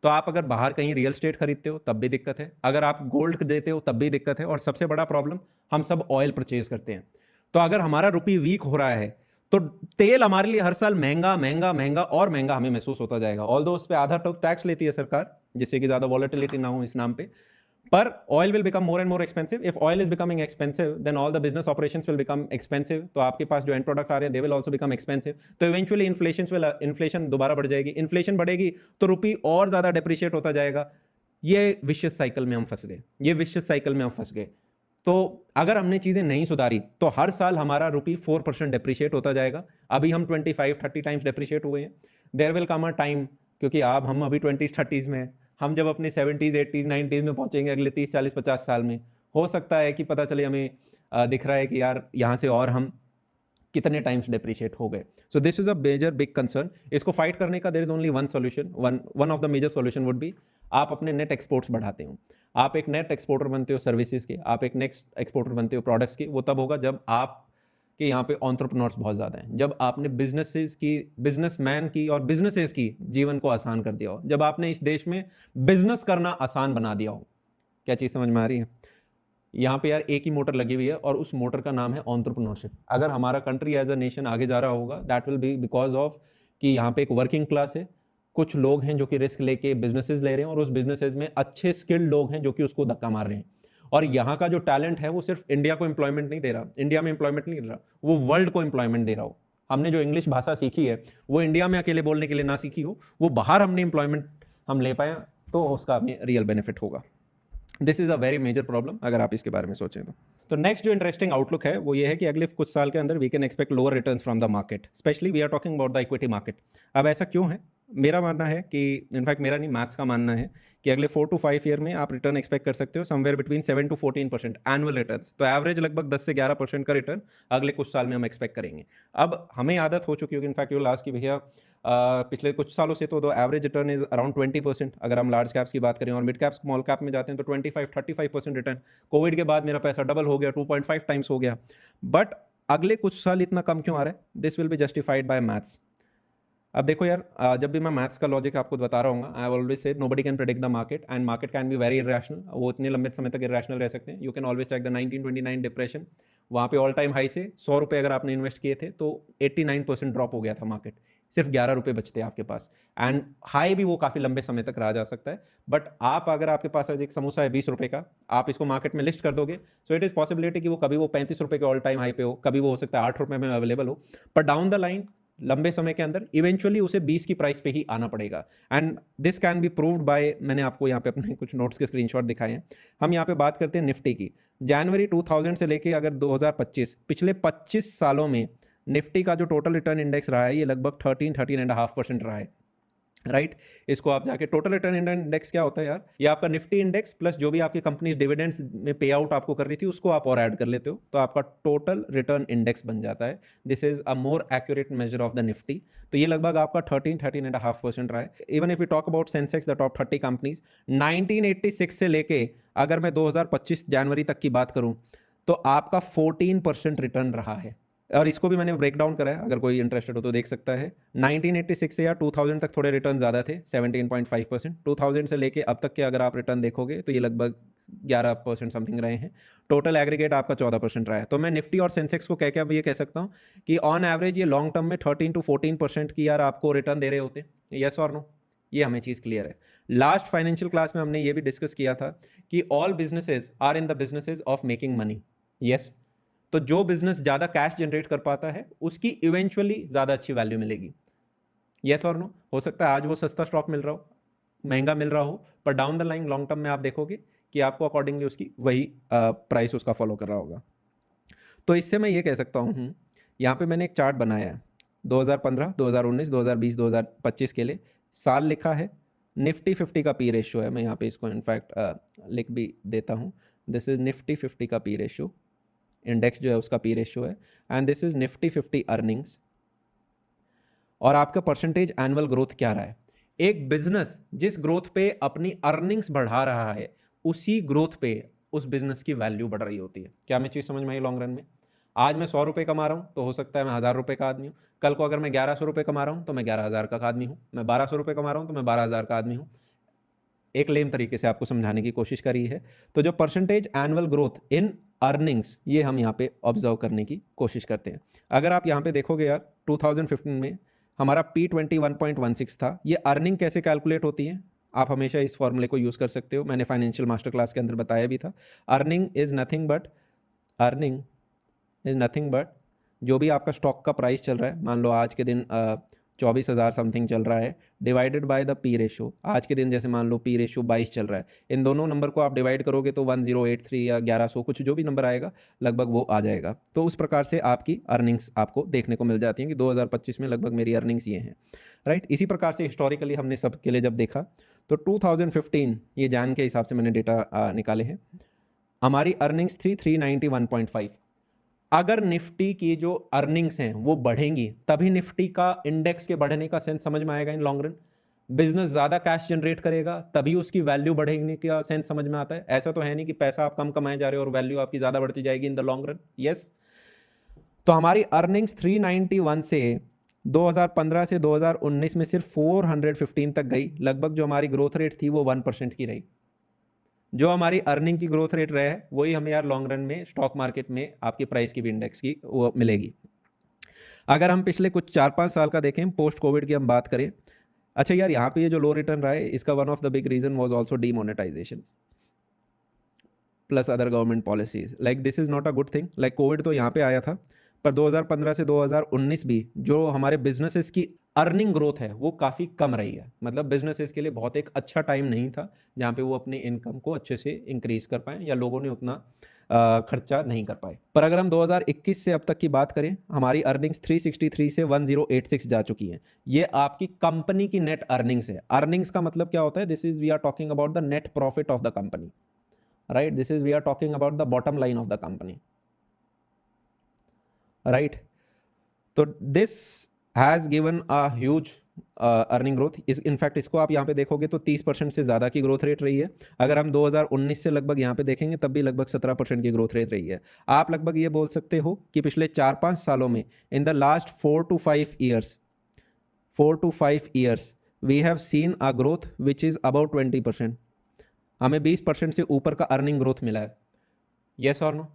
तो आप अगर बाहर कहीं रियल स्टेट खरीदते हो तब भी दिक्कत है, अगर आप गोल्ड देते हो तब भी दिक्कत है, और सबसे बड़ा प्रॉब्लम, हम सब ऑयल परचेज करते हैं। तो अगर हमारा रुपी वीक हो रहा है तो तेल हमारे लिए हर साल महंगा महंगा महंगा और महंगा हमें महसूस होता जाएगा। ऑल्दो उस पर आधा टैक्स लेती है सरकार, जिससे कि ज़्यादा वॉलेटिलिटी ना हो इस नाम पे, पर oil will become more and more expensive. If oil is becoming expensive than all the business operations will become expensive, तो आपके पास जो एंड प्रोडक्ट आ रहे हैं they will also become expensive. तो इवेंचुअली इन्फ्लेशन दोबारा बढ़ जाएगी, इन्फ्लेशन बढ़ेगी तो रुपी और ज़्यादा डेप्रिशिएट होता जाएगा। ये विशियस साइकिल में हम फंस गए, तो अगर हमने चीज़ें नहीं सुधारी तो हर साल हमारा रुपी 4% डेप्रिशिएट होता जाएगा। अभी हम 25-30 टाइम्स डेप्रिशिएट हुए हैं। There will come a time, क्योंकि अब हम अभी 20s-30s में हैं, हम जब अपने 70s 80s 90s में पहुंचेंगे अगले 30-40-50 साल में, हो सकता है कि पता चले हमें दिख रहा है कि यार यहाँ से और हम कितने टाइम्स डेप्रिशिएट हो गए। So this is a major big concern. इसको फाइट करने का there is only one solution, one of the major solution would be, आप अपने नेट एक्सपोर्ट्स बढ़ाते हो, आप एक नेट एक्सपोर्टर बनते हो सर्विसेज के, आप एक नेक्स्ट एक्सपोर्टर बनते हो प्रोडक्ट्स के। वो तब होगा जब आप कि यहाँ पे एंटरप्रेन्योर्स बहुत ज़्यादा हैं, जब आपने बिजनेसमैन की और बिजनेसेस की जीवन को आसान कर दिया हो, जब आपने इस देश में बिजनेस करना आसान बना दिया हो। क्या चीज़ समझ में आ रही है? यहाँ पे यार एक ही मोटर लगी हुई है और उस मोटर का नाम है एंटरप्रेन्योरशिप। अगर हमारा कंट्री एज अ नेशन आगे जा रहा होगा, that will be because of कि यहाँ पे एक वर्किंग क्लास है, कुछ लोग हैं जो कि रिस्क लेके बिजनेसेस ले रहे हैं, और उस बिजनेसेस में अच्छे स्किल्ड लोग हैं जो कि उसको धक्का मार रहे हैं। और यहाँ का जो टैलेंट है वो सिर्फ इंडिया को एम्प्लॉयमेंट नहीं दे रहा, इंडिया में एम्प्लॉयमेंट नहीं दे रहा, वो वर्ल्ड को एम्प्लॉयमेंट दे रहा हो। हमने जो इंग्लिश भाषा सीखी है वो इंडिया में अकेले बोलने के लिए ना सीखी हो, वो बाहर हमने एम्प्लॉयमेंट हम ले पाए, तो उसका हमें रियल बेनिफिट होगा। This is a very major problem अगर आप इसके बारे में सोचें तो नेक्स्ट जो इंटरेस्टिंग आउटलुक है वो ये है कि अगले कुछ साल के अंदर we can expect lower returns from the market, specially we are talking about the equity market. अब ऐसा क्यों है? मेरा मानना है कि, इनफैक्ट मेरा नहीं, मैथ्स का मानना है कि अगले 4 to 5 ईयर में आप रिटर्न एक्सपेक्ट कर सकते हो somewhere between 7 to 14% annual returns. तो एवरेज लगभग 10 से 11% का रिटर्न अगले कुछ साल में हम एक्सपेक्ट करेंगे। अब हमें आदत हो चुकी होगी इनफैक्ट यू लास्ट की भैया पिछले कुछ सालों से तो एवरेज रिटर्न इज अराउंड 20%, अगर हम लार्ज कैप्स की बात करें, और मिड कैप स्मॉल कैप में जाते हैं तो 25-35% रिटर्न। कोविड के बाद मेरा पैसा डबल हो गया, 2.5 टाइम्स हो गया। बट अगले कुछ साल इतना कम क्यों आ रहा है? This will be justified by maths. अब देखो यार, जब भी मैं मैथ्स का लॉजिक आपको बता रहा हूँ, I always say nobody can predict the market and market can be very irrational. वो इतने लंबे समय तक इरेशनल रह सकते हैं। You can always check the 1929 depression, वहाँ पे ऑल टाइम हाई से 100 रुपये अगर आपने इन्वेस्ट किए थे तो 89% ड्रॉप हो गया था मार्केट, सिर्फ 11 रुपये बचते हैं आपके पास। एंड हाई भी वो काफ़ी लंबे समय तक रहा जा सकता है। बट आप अगर आपके पास आज एक समोसा है 20 रुपये का, आप इसको मार्केट में लिस्ट कर दोगे, सो इट इज़ पॉसिबिलिटी कि वो कभी वो 35 रुपये के ऑल टाइम हाई पे हो, कभी वो हो सकता है 8 रुपये में अवेलेबल हो, पर डाउन द लाइन लंबे समय के अंदर इवेंचुअली उसे 20 की प्राइस पे ही आना पड़ेगा। And this can be proved bye, मैंने आपको यहाँ पे अपने कुछ नोट्स के स्क्रीनशॉट दिखाए हैं। हम यहाँ पे बात करते हैं निफ्टी की। जनवरी 2000 से लेके अगर 2025, पिछले 25 सालों में निफ्टी का जो टोटल रिटर्न इंडेक्स रहा है ये लगभग 13.5% रहा है, राइट। इसको आप जाके टोटल रिटर्न इंडेक्स क्या होता है यार, ये आपका निफ्टी इंडेक्स प्लस जो भी आपकी कंपनी डिविडेंड्स में पे आउट आपको कर रही थी उसको आप और ऐड कर लेते हो तो आपका टोटल रिटर्न इंडेक्स बन जाता है। This is a more accurate measure of the Nifty. तो ये लगभग आपका 13.5% रहा है। Even if you talk about Sensex, the top 30 companies, 1986 से लेके अगर मैं 2025 जनवरी तक की बात करूं तो आपका 14% रिटर्न रहा है। और इसको भी मैंने ब्रेक डाउन करा है, अगर कोई इंटरेस्टेड हो तो देख सकता है। 1986 से या 2000 तक थोड़े रिटर्न ज़्यादा थे, 17.5%। 2000 से लेके अब तक के अगर आप रिटर्न देखोगे तो ये लगभग 11% समथिंग रहे हैं। टोटल एग्रीगेट आपका 14% रहा है। तो मैं निफ्टी और सेंसेक्स को कह के अब ये कह सकता हूँ कि ऑन एवरेज ये लॉन्ग टर्म में 13 to 14% की यार आपको रिटर्न दे रहे होते। येस और नो? ये हमें चीज़ क्लियर है। लास्ट फाइनेंशियल क्लास में हमने ये भी डिस्कस किया था कि all businesses are in the businesses of making money. Yes, तो जो बिजनेस ज़्यादा कैश जनरेट कर पाता है उसकी इवेंचुअली ज़्यादा अच्छी वैल्यू मिलेगी। येस और नो? हो सकता है आज वो सस्ता स्टॉक मिल रहा हो, महंगा मिल रहा हो, पर down the line long term में आप देखोगे कि आपको अकॉर्डिंगली उसकी वही प्राइस उसका फॉलो कर रहा होगा। तो इससे मैं ये कह सकता हूँ, यहाँ पे मैंने एक चार्ट बनाया है 2015, 2019, 2020, 2025 के लिए साल लिखा है। निफ्टी 50 का पी रेशियो है, मैं यहाँ पे इसको इनफैक्ट लिख भी देता हूँ। दिस इज निफ्टी 50 का पी रेशियो, इंडेक्स जो है उसका पी रेशियो है, and this is Nifty 50 earnings. और आपका परसेंटेज एनुअल ग्रोथ क्या रहा है? एक बिजनेस जिस ग्रोथ पे अपनी अर्निंग्स बढ़ा रहा है उसी ग्रोथ पे उस बिजनेस की वैल्यू बढ़ रही होती है। क्या मैं चीज़ समझ में आई लॉन्ग रन में? आज मैं 100 रुपये कमा रहा हूँ तो हो सकता है मैं 1000 रुपये का आदमी हूँ। कल को अगर मैं 1100 रुपये कमा रहा हूँ तो मैं 11,000 का आदमी हूँ। मैं 1200 रुपये कमा रहा हूँ तो मैं 12,000 का आदमी हूँ। एक लेम तरीके से आपको समझाने की कोशिश करी है। तो जो percentage annual growth in earnings, ये हम यहाँ पे ऑब्जर्व करने की कोशिश करते हैं। अगर आप यहाँ पे देखोगे यार 2015 में हमारा P20 1.16 था। ये अर्निंग कैसे कैलकुलेट होती है? आप हमेशा इस फॉर्मूले को यूज़ कर सकते हो, मैंने फाइनेंशियल मास्टर क्लास के अंदर बताया भी था। अर्निंग इज़ नथिंग बट जो भी आपका स्टॉक का प्राइस चल रहा है, मान लो आज के दिन 24,000 समथिंग चल रहा है, divided by the P ratio. आज के दिन जैसे मान लो पी रेशो 22 चल रहा है, इन दोनों नंबर को आप डिवाइड करोगे तो 1083 या 1100 कुछ जो भी नंबर आएगा लगभग वो आ जाएगा। तो उस प्रकार से आपकी अर्निंग्स आपको देखने को मिल जाती हैं कि 2025 में लगभग मेरी अर्निंग्स ये हैं, राइट। इसी प्रकार से हिस्टोरिकली हमने सब के लिए जब देखा तो 2015, ये जान के हिसाब से मैंने डेटा निकाले हैं, हमारी अर्निंग्स थी 391.5। अगर निफ्टी की जो अर्निंग्स हैं वो बढ़ेंगी तभी निफ्टी का इंडेक्स के बढ़ने का सेंस समझ में आएगा इन लॉन्ग रन। बिजनेस ज़्यादा कैश जनरेट करेगा तभी उसकी वैल्यू बढ़ेगी का सेंस समझ में आता है। ऐसा तो है नहीं कि पैसा आप कम कमाए जा रहे हो और वैल्यू आपकी ज़्यादा बढ़ती जाएगी in the long run. Yes, तो हमारी अर्निंग्स 391 से 2015 से 2019 में सिर्फ 415 तक गई। लगभग जो हमारी ग्रोथ रेट थी वो 1% की रही। जो हमारी अर्निंग की ग्रोथ रेट रहे वही हमें यार लॉन्ग रन में स्टॉक मार्केट में आपकी प्राइस की भी इंडेक्स की वो मिलेगी। अगर हम पिछले कुछ 4-5 साल का देखें, पोस्ट कोविड की हम बात करें, अच्छा यार यहाँ पे ये जो लो रिटर्न रहा है इसका one of the big reason was also demonetization plus other government policies. Like this is not a good thing. Like COVID तो यहाँ पे आया था, पर 2015 से 2019 भी जो हमारे बिजनेसेस की अर्निंग ग्रोथ है वो काफ़ी कम रही है, मतलब बिजनेसेस के लिए बहुत एक अच्छा टाइम नहीं था जहाँ पे वो अपनी इनकम को अच्छे से इंक्रीज कर पाए या लोगों ने उतना खर्चा नहीं कर पाए। पर अगर हम 2021 से अब तक की बात करें, हमारी अर्निंग्स 363 से 1086 जा चुकी हैं। ये आपकी कंपनी की नेट अर्निंग्स है। अर्निंग्स का मतलब क्या होता है? This is we are talking about the net profit of the company, right? This is we are talking about the bottom line of the company, right? तो this has given a huge earning growth. इस in fact इसको आप यहाँ पे देखोगे तो 30% से ज़्यादा की ग्रोथ रेट रही है। अगर हम 2019 से लगभग यहाँ पे देखेंगे तब भी लगभग 17% की ग्रोथ रेट रही है। आप लगभग ये बोल सकते हो कि पिछले 4-5 सालों में, in the last 4 to 5 years we have seen a growth which is about 20%। हमें 20% से ऊपर का अर्निंग ग्रोथ मिला है। यस और नो?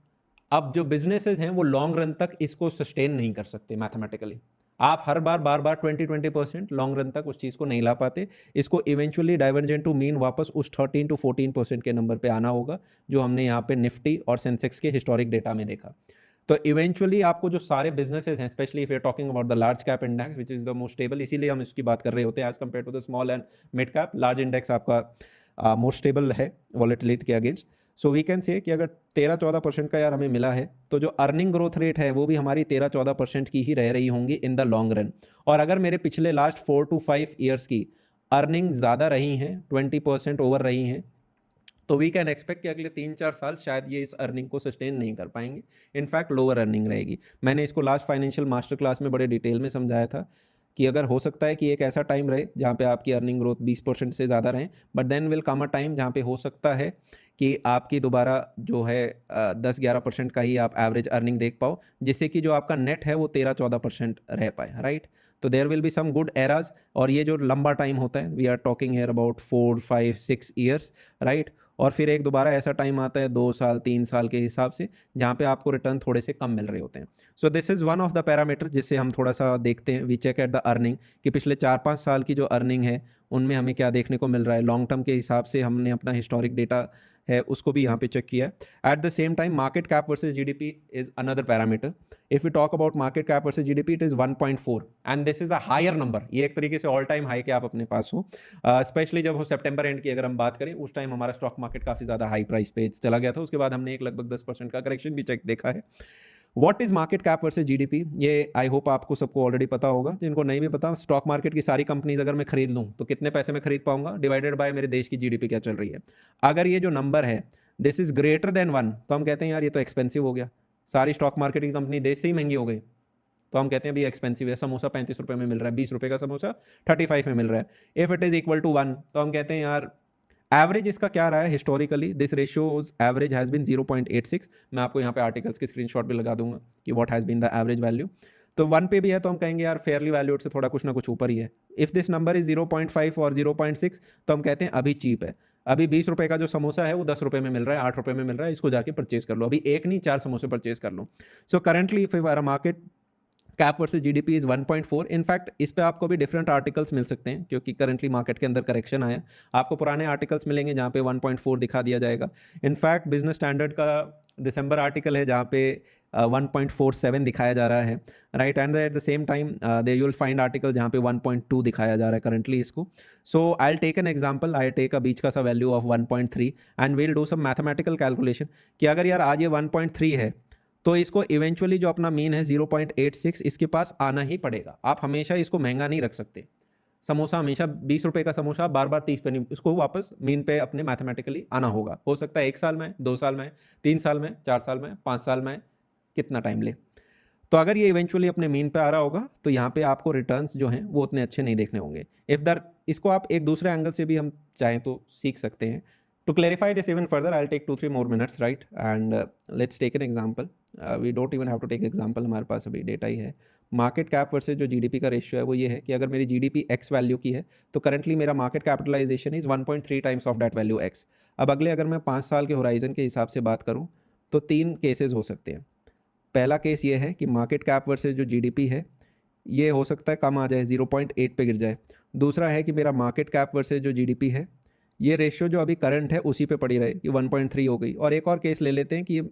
अब जो बिजनेसेस हैं वो लॉन्ग रन तक इसको सस्टेन नहीं कर सकते मैथमेटिकली। आप हर बार 20% लॉन्ग रन तक उस चीज़ को नहीं ला पाते। इसको इवेंचुअली डाइवर्जेंट टू मीन वापस उस 13 to 14% के नंबर पे आना होगा जो हमने यहाँ पे निफ्टी और सेंसेक्स के हिस्टोरिक डेटा में देखा। तो इवेंचुअली आपको जो सारे बिजनेसेस हैं, specially if you are talking about the large cap index which is the most stable, इसीलिए हम इसकी बात कर रहे होते हैं as compared to the small and mid cap. Large index आपका मोस्ट स्टेबल है वॉलेटिलिटी के against. So we can say कि अगर 13-14% का यार हमें मिला है तो जो अर्निंग ग्रोथ रेट है वो भी हमारी 13-14% की ही रह रही होंगी इन द लॉन्ग रन। और अगर मेरे पिछले लास्ट 4 to 5 ईयर्स की अर्निंग ज़्यादा रही हैं, 20% ओवर रही हैं, तो वी कैन एक्सपेक्ट कि अगले 3-4 साल शायद ये इस अर्निंग को सस्टेन नहीं कर पाएंगे। इनफैक्ट लोअर अर्निंग रहेगी। मैंने इसको लास्ट फाइनेंशियल मास्टर क्लास में बड़े डिटेल में समझाया था कि अगर हो सकता है कि एक ऐसा टाइम रहे जहाँ पे आपकी अर्निंग ग्रोथ 20% से ज़्यादा रहे, but then will come a time जहाँ पे हो सकता है कि आपकी दोबारा जो है 10-11% का ही आप एवरेज अर्निंग देख पाओ, जिससे कि जो आपका नेट है वो 13-14% रह पाए, राइट? तो there will be some good eras. और ये जो लंबा टाइम होता है, we are talking here about 4-5-6 years, right? और फिर एक दोबारा ऐसा टाइम आता है 2 साल 3 साल के हिसाब से जहाँ पे आपको रिटर्न थोड़े से कम मिल रहे होते हैं। So this is one of the parameter जिससे हम थोड़ा सा देखते हैं, we check at the earning कि पिछले 4-5 साल की जो अर्निंग है उनमें हमें क्या देखने को मिल रहा है। लॉन्ग टर्म के हिसाब से हमने अपना हिस्टोरिक डेटा है उसको भी यहाँ पे चेक किया है। At the same time market cap versus GDP is another parameter. If you talk about market cap versus GDP, it is 1.4 and this is a higher number. ये एक तरीके से ऑल टाइम हाई के आप अपने पास हो, स्पेशली जब हो सितंबर एंड की अगर हम बात करें, उस टाइम हमारा स्टॉक मार्केट काफ़ी ज़्यादा हाई प्राइस पे चला गया था। उसके बाद हमने एक लगभग 10% का करेक्शन भी चेक देखा है। What is market cap versus GDP, ये आई होप आपको सबको ऑलरेडी पता होगा। जिनको नहीं भी पता, स्टॉक मार्केट की सारी कंपनीज अगर मैं खरीद लूँ तो कितने पैसे में खरीद पाऊंगा, डिवाइडेड बाय मेरे देश की जीडीपी क्या चल रही है। अगर ये जो नंबर है दिस इज ग्रेटर देन 1 तो हम कहते हैं यार ये तो एक्सपेंसिव हो गया। सारी स्टॉक मार्केट की कंपनी देश से ही महंगी हो गई तो हम कहते हैं भी एक्सपेंसिव है। समोसा 35 रुपये में मिल रहा है, 20 रुपये का समोसा 35 में मिल रहा है। If it is equal to 1 तो हम कहते हैं यार एवरेज इसका क्या रहा है historically, this ratio average has been 0.86। मैं आपको यहाँ पे आर्टिकल्स की स्क्रीनशॉट भी लगा दूंगा कि what has been the average value. तो 1 पे भी है तो हम कहेंगे यार फेयरली वैल्यूड से थोड़ा कुछ ना कुछ ऊपर ही है। इफ़ दिस नंबर इज 0.5 और 0.6 तो हम कहते हैं अभी चीप है। अभी 20 रुपये का जो समोसा है वो 10 रुपये में मिल रहा है, 8 रुपये में मिल रहा है, इसको जाके परचेज कर लो। अभी एक नहीं 4 समोसे परचेज कर लो। So currently if our market cap versus GDP is 1.4। In fact इस पे आपको भी डिफरेंट आर्टिकल्स मिल सकते हैं क्योंकि करंटली मार्केट के अंदर करेक्शन आया। आपको पुराने आर्टिकल्स मिलेंगे जहाँ पे 1.4 दिखा दिया जाएगा। इनफैक्ट बिजनेस स्टैंडर्ड का दिसंबर आर्टिकल है जहाँ पे 1.47 दिखाया जा रहा है, right? And at the same time they you will find article जहाँ पे 1.2 दिखाया जा रहा है करंटली इसको। So I will take an example, I take a बीच का सा value of 1.3 and we'll do some mathematical calculation कि अगर यार आज ये 1.3 है तो इसको इवेंचुअली जो अपना मीन है 0.86 इसके पास आना ही पड़ेगा। आप हमेशा इसको महंगा नहीं रख सकते। समोसा हमेशा 20 रुपये का समोसा बार बार 30 पे नहीं, इसको वापस मीन पे अपने मैथमेटिकली आना होगा। हो सकता है 1 साल में, 2 साल में, 3 साल में, 4 साल में, 5 साल में, कितना टाइम ले। तो अगर ये इवेंचुअली अपने मीन पे आ रहा होगा तो यहाँ पे आपको रिटर्न्स जो हैं वो उतने अच्छे नहीं देखने होंगे। इफ दर इसको आप एक दूसरे एंगल से भी हम चाहें तो सीख सकते हैं। To clarify this even further, I'll take 2-3 more minutes, right? And let's take an example. We don't even have to take example, हमारे पास अभी डेटा ही है। मार्केट कैप वर्सेज जो जीडीपी का रेशियो है वो ये है कि अगर मेरी जीडीपी एक्स वैल्यू की है तो करंटली मेरा market capitalization is 1.3 times of that value x. अब अगले अगर मैं 5 साल के होराइजन के हिसाब से बात करूँ तो 3 केसेस हो सकते हैं। पहला केस ये है कि मार्केट कैप वर्सेज जो जीडीपी है ये हो सकता है कम आ जाए, 0.8 पे गिर जाए। दूसरा है कि मेरा मार्केट कैप वर्सेज जो जीडीपी है ये रेशियो जो अभी करंट है उसी पे पड़ी रहे कि 1.3 हो गई। और एक और केस ले लेते हैं कि ये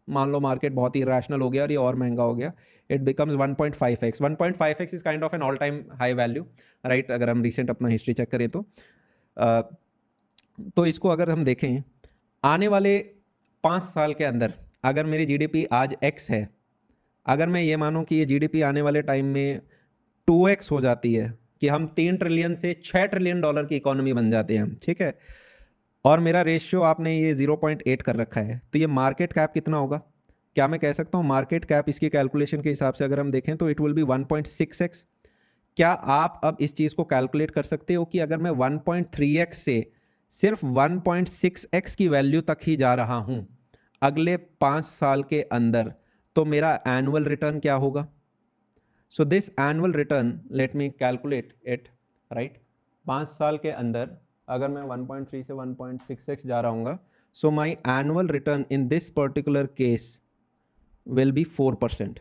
मान लो मार्केट बहुत ही रैशनल हो गया और ये और महंगा हो गया, it becomes 1.5x। 1.5x is kind of an all time high value, right, अगर हम रिसेंट अपना हिस्ट्री चेक करें तो इसको अगर हम देखें आने वाले 5 साल के अंदर अगर मेरी जीडीपी आज x है, अगर मैं ये मानूं कि ये जीडीपी आने वाले टाइम में 2x हो जाती है, कि हम 3 ट्रिलियन से 6 ट्रिलियन डॉलर की इकोनॉमी बन जाते हैं, ठीक है, और मेरा रेशियो आपने ये 0.8 कर रखा है, तो ये मार्केट कैप कितना होगा? क्या मैं कह सकता हूँ मार्केट कैप इसकी कैलकुलेशन के हिसाब से अगर हम देखें तो इट विल बी 1.6x। क्या आप अब इस चीज़ को कैलकुलेट कर सकते हो कि अगर मैं 1.3x से सिर्फ 1.6x की वैल्यू तक ही जा रहा हूं अगले 5 साल के अंदर, तो मेरा एनुअल रिटर्न क्या होगा? So this annual return, let me calculate it, right, 5 साल के अंदर अगर मैं 1.3 से 1.6x जा रहा हूँ, so my annual return in this particular case will be 4%।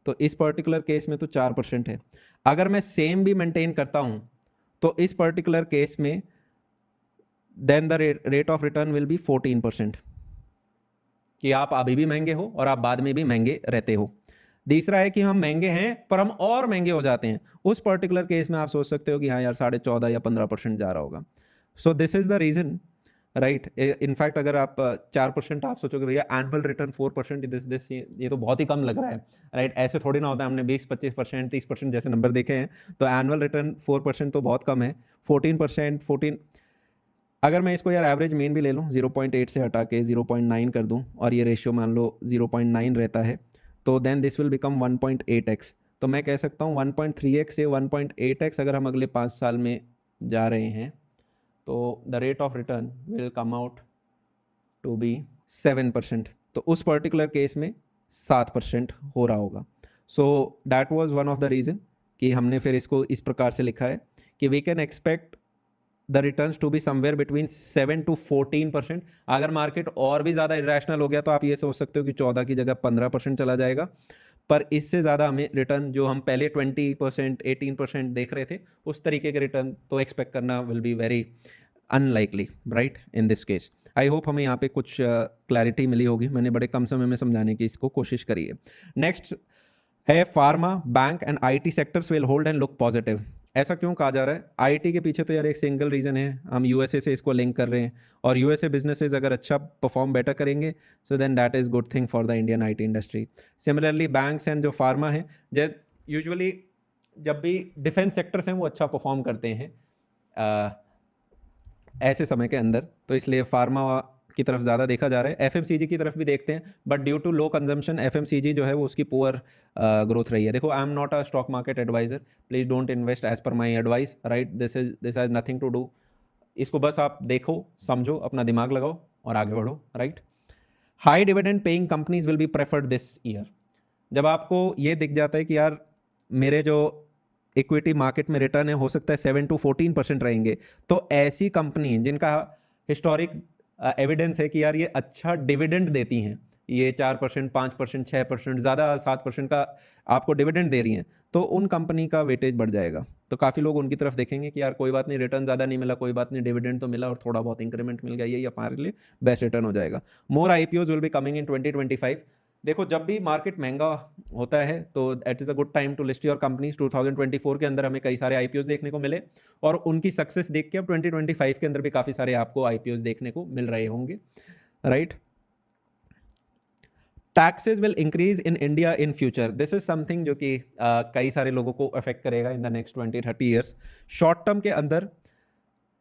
तो इस पर्टिकुलर केस में तो 4% है। अगर मैं सेम भी मेंटेन करता हूं तो इस पर्टिकुलर केस में then the rate of return will be 14%, कि आप अभी भी महंगे हो और आप बाद में भी महंगे रहते हो। तीसरा है कि हम महंगे हैं पर हम और महंगे हो जाते हैं, उस पर्टिकुलर केस में आप सोच सकते हो कि हाँ यार 14.5 या 15% जा रहा होगा। So this is the reason, right. In fact अगर आप 4% आप सोचोगे भैया एनुअल रिटर्न 4%, दिस ये तो बहुत ही कम लग रहा है, राइट। ऐसे थोड़ी ना होता है, हमने 20-25%, 30% जैसे नंबर देखे हैं, तो एनुअल रिटर्न 4% तो बहुत कम है। 14%, अगर मैं इसको यार एवरेज मीन भी ले लूँ, 0.8 से हटा के 0.9 कर दूँ और ये रेशियो मान लो 0.9 रहता है, तो then this will become 1.8x। तो मैं कह सकता हूँ 1.3x से 1.8x अगर हम अगले 5 साल में जा रहे हैं तो the rate of return will come out to be 7%। तो उस पर्टिकुलर केस में 7% हो रहा होगा। So that was one of the reason कि हमने फिर इसको इस प्रकार से लिखा है कि we can expect the returns to be somewhere between 7 to 14%। अगर मार्केट और भी ज़्यादा इरेशनल हो गया तो आप ये सोच सकते हो कि 14 की जगह 15% चला जाएगा, पर इससे ज़्यादा हमें रिटर्न जो हम पहले 20%, 18% देख रहे थे, उस तरीके के रिटर्न तो एक्सपेक्ट करना will be very unlikely, right, in this case. I hope हमें यहाँ पे कुछ क्लैरिटी मिली होगी, मैंने बड़े कम समय में समझाने की इसको कोशिश करी है। नेक्स्ट है pharma, bank and IT sectors will hold and look positive. ऐसा क्यों कहा जा रहा है? आईटी के पीछे तो यार एक सिंगल रीज़न है, हम यूएसए से इसको लिंक कर रहे हैं, और यूएसए बिजनेसेस अगर अच्छा परफॉर्म बेटर करेंगे so then that is good thing for the Indian IT industry. Similarly banks and जो फार्मा है, जब यूजुअली जब भी डिफेंस सेक्टर्स हैं वो अच्छा परफॉर्म करते हैं ऐसे समय के अंदर, तो इसलिए फार्मा की तरफ ज़्यादा देखा जा रहा है। एफएमसीजी की तरफ भी देखते हैं, but due to low consumption FMCG जो है वो उसकी पुअर ग्रोथ रही है। देखो, I am not a stock market advisor, please don't invest as per my advice, right. This has nothing to do. इसको बस आप देखो, समझो, अपना दिमाग लगाओ और आगे बढ़ो, right. High dividend paying companies will be preferred this year. जब आपको ये दिख जाता है कि यार मेरे जो इक्विटी मार्केट में रिटर्न है हो सकता है 7 to 14% रहेंगे, तो ऐसी कंपनी जिनका हिस्टोरिक एविडेंस है कि यार ये अच्छा डिविडेंड देती हैं, ये 4%, 5%, 6%, ज़्यादा 7% का आपको डिविडेंड दे रही हैं, तो उन कंपनी का वेटेज बढ़ जाएगा। तो काफ़ी लोग उनकी तरफ देखेंगे कि यार कोई बात नहीं, रिटर्न ज़्यादा नहीं मिला, कोई बात नहीं, डिविडेंड तो मिला और थोड़ा बहुत इंक्रीमेंट मिल गया, यही हमारे लिए बेस्ट रिटर्न हो जाएगा। More IPOs will be coming in 2025। देखो, जब भी मार्केट महंगा होता है तो it is a good time to list your companies. 2024 के अंदर हमें कई सारे आईपीओज देखने को मिले, और उनकी सक्सेस देख के अब 2025 के अंदर भी काफ़ी सारे आपको आईपीओज देखने को मिल रहे होंगे, right. Taxes will increase in India in future. This is something जो कि कई सारे लोगों को अफेक्ट करेगा in the next 20-30 years. Short term के अंदर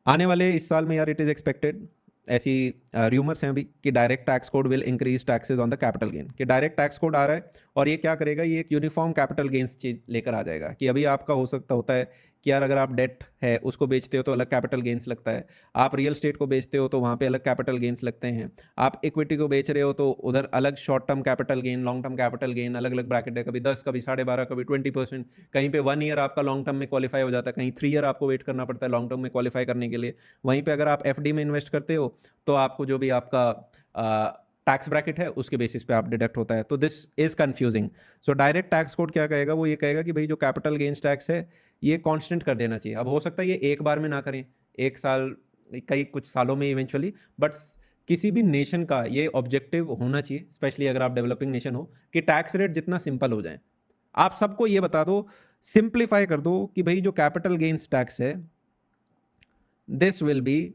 आने वाले इस साल में यार इट इज़ एक्सपेक्टेड, ऐसी र्यूमर्स हैं अभी, कि direct tax code will increase taxes on the capital gain. कि डायरेक्ट टैक्स कोड आ रहा है और ये क्या करेगा, ये एक यूनिफॉर्म कैपिटल गेन्स चीज़ लेकर आ जाएगा। कि अभी आपका होता है कि यार अगर आप डेट है उसको बेचते हो तो अलग कैपिटल गेन्स लगता है, आप रियल स्टेट को बेचते हो तो वहाँ पे अलग कैपिटल गेन्स लगते हैं, आप इक्विटी को बेच रहे हो तो उधर अलग short term capital gain, long term capital gain, अलग अलग ब्रैकेट है, कभी 10, कभी 12.5, कभी 20%। कहीं पे 1 ईयर आपका लॉन्ग टर्म में क्वालिफाई हो जाता है, कहीं 3 ईयर आपको वेट करना पड़ता है लॉन्ग टर्म में क्वालिफाई करने के लिए। वहीं पर अगर आप एफडी में इन्वेस्ट करते हो तो आपको जो भी आपका टैक्स ब्रैकेट है उसके बेसिस पे आप डिडक्ट होता है। तो this is confusing. So direct tax code क्या कहेगा, वो ये कहेगा कि भाई जो कैपिटल गेन्स टैक्स है ये कांस्टेंट कर देना चाहिए। अब हो सकता है ये एक बार में ना करें, एक साल, कई कुछ सालों में इवेंचुअली, बट किसी भी नेशन का ये ऑब्जेक्टिव होना चाहिए, स्पेशली अगर आप डेवलपिंग नेशन हो, कि टैक्स रेट जितना सिंपल हो जाए। आप सबको ये बता दो, सिंप्लीफाई कर दो कि भाई जो कैपिटल गेन्स टैक्स है दिस विल बी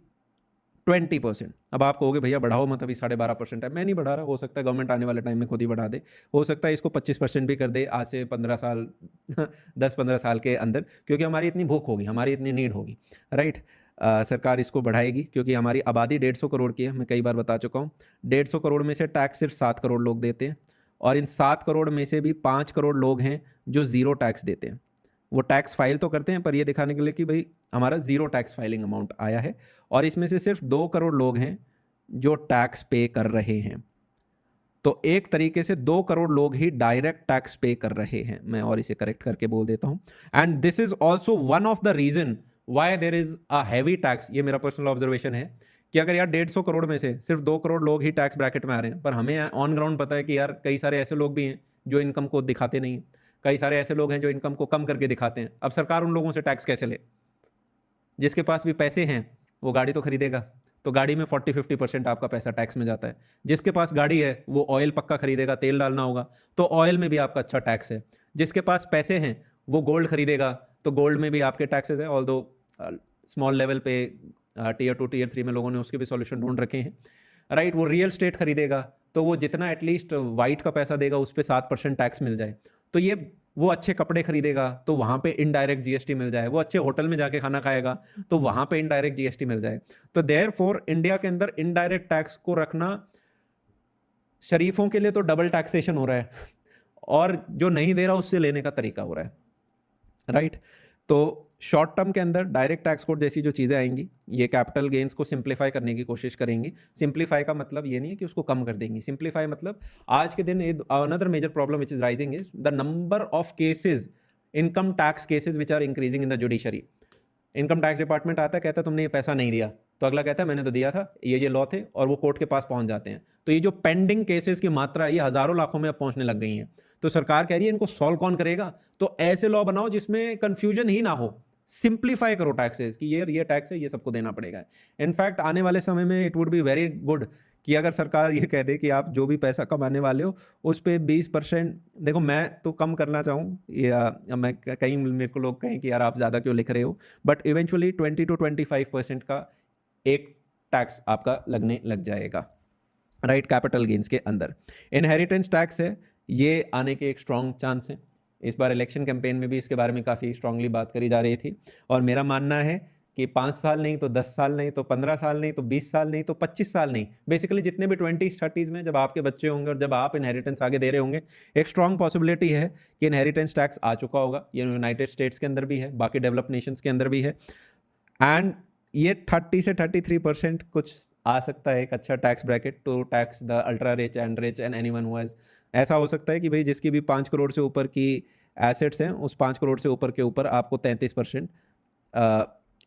20%। अब आप कहोगे भैया बढ़ाओ मत, अभी 12.5% है। मैं नहीं बढ़ा रहा, हो सकता है गवर्नमेंट आने वाले टाइम में खुद ही बढ़ा दे, हो सकता है इसको 25% भी कर दे आज से 15 साल 10-15 साल के अंदर, क्योंकि हमारी इतनी भूख होगी, हमारी इतनी नीड होगी, राइट। सरकार इसको बढ़ाएगी क्योंकि हमारी आबादी 150 करोड़ की है, मैं कई बार बता चुका हूँ। 150 करोड़ में से टैक्स सिर्फ 7 करोड़ लोग देते हैं, और इन 7 करोड़ में से भी 5 करोड़ लोग हैं जो ज़ीरो टैक्स देते हैं। वो टैक्स फाइल तो करते हैं पर ये दिखाने के लिए कि भाई हमारा ज़ीरो टैक्स फाइलिंग अमाउंट आया है, और इसमें से सिर्फ 2 करोड़ लोग हैं जो टैक्स पे कर रहे हैं। तो एक तरीके से 2 करोड़ लोग ही डायरेक्ट टैक्स पे कर रहे हैं, मैं और इसे करेक्ट करके बोल देता हूं। And this is also one of the reason why there is a heavy tax. ये मेरा पर्सनल ऑब्जर्वेशन है कि अगर यार 150 करोड़ में से सिर्फ 2 करोड़ लोग ही टैक्स ब्रैकेट में आ रहे हैं, पर हमें ऑन ग्राउंड पता है कि यार कई सारे ऐसे लोग भी हैं जो इनकम को दिखाते नहीं, कई सारे ऐसे लोग हैं जो इनकम को कम करके दिखाते हैं। अब सरकार उन लोगों से टैक्स कैसे ले? जिसके पास भी पैसे हैं वो गाड़ी तो खरीदेगा, तो गाड़ी में 40-50% आपका पैसा टैक्स में जाता है। जिसके पास गाड़ी है वो ऑयल पक्का खरीदेगा, तेल डालना होगा तो ऑयल में भी आपका अच्छा टैक्स है। जिसके पास पैसे हैं वो गोल्ड खरीदेगा, तो गोल्ड में भी आपके टैक्सेस हैं। ऑल्दो स्मॉल लेवल पे टीयर 2 टीयर 3 में लोगों ने उसके भी सॉल्यूशन ढूंढ रखे हैं, राइट। वो रियल स्टेट खरीदेगा तो वो जितना एटलीस्ट वाइट का पैसा देगा उस पर 7% टैक्स मिल जाए। तो ये वो अच्छे कपड़े खरीदेगा तो वहाँ पे इनडायरेक्ट जीएसटी मिल जाए, वो अच्छे होटल में जाके खाना खाएगा तो वहाँ पे इनडायरेक्ट जीएसटी मिल जाए। तो देयरफॉर इंडिया के अंदर इनडायरेक्ट टैक्स को रखना, शरीफों के लिए तो डबल टैक्सेशन हो रहा है, और जो नहीं दे रहा उससे लेने का तरीका हो रहा है, राइट। तो शॉर्ट टर्म के अंदर डायरेक्ट टैक्स कोड जैसी जो चीज़ें आएंगी ये कैपिटल गेन्स को सिंप्लीफाई करने की कोशिश करेंगी। सिंप्लीफाई का मतलब ये नहीं है कि उसको कम कर देंगी, सिंप्लीफाई मतलब आज के दिन another major problem which is rising is the number of cases, income tax cases which are increasing in the judiciary. Income tax department आता है, कहता है तुमने ये पैसा नहीं दिया, तो अगला कहता है मैंने तो दिया था, ये लॉ थे, और वो कोर्ट के पास पहुंच जाते हैं। तो ये जो पेंडिंग केसेस की मात्रा ये हजारों लाखों में अब पहुंचने लग गई हैं। तो सरकार कह रही है इनको सॉल्व कौन करेगा? तो ऐसे लॉ बनाओ जिसमें कंफ्यूजन ही ना हो, सिंप्लीफाई करो टैक्सेस कि ये टैक्स है, ये सबको देना पड़ेगा। इनफैक्ट आने वाले समय में it would be very good कि अगर सरकार ये कह दे कि आप जो भी पैसा कमाने वाले हो उस पर 20%, देखो मैं तो कम करना चाहूँ, या मैं कहीं मेरे को लोग कहें कि यार आप ज़्यादा क्यों लिख रहे हो, बट इवेंचुअली 20-25% का एक टैक्स आपका लगने लग जाएगा, राइट, कैपिटल गेन्स के अंदर। इनहेरिटेंस टैक्स है, ये आने के एक स्ट्रॉन्ग चांस है। इस बार इलेक्शन कैंपेन में भी इसके बारे में काफ़ी स्ट्रांगली बात करी जा रही थी, और मेरा मानना है कि 5 साल नहीं तो 10 साल नहीं तो 15 साल नहीं तो 20 साल नहीं तो 25 साल नहीं, बेसिकली जितने भी 20s-30s में जब आपके बच्चे होंगे और जब आप इनहेरिटेंस आगे दे रहे होंगे, एक स्ट्रॉन्ग पॉसिबिलिटी है कि इनहेरिटेंस टैक्स आ चुका होगा। ये यूनाइटेड स्टेट्स के अंदर भी है, बाकी डेवलप्ड नेशंस के अंदर भी है, एंड ये 30 से 33% कुछ आ सकता है, एक अच्छा tax bracket to tax the ultra rich and anyone who has. ऐसा हो सकता है कि भाई जिसकी भी 5 करोड़ से ऊपर की एसेट्स हैं उस 5 करोड़ से ऊपर के ऊपर आपको 33%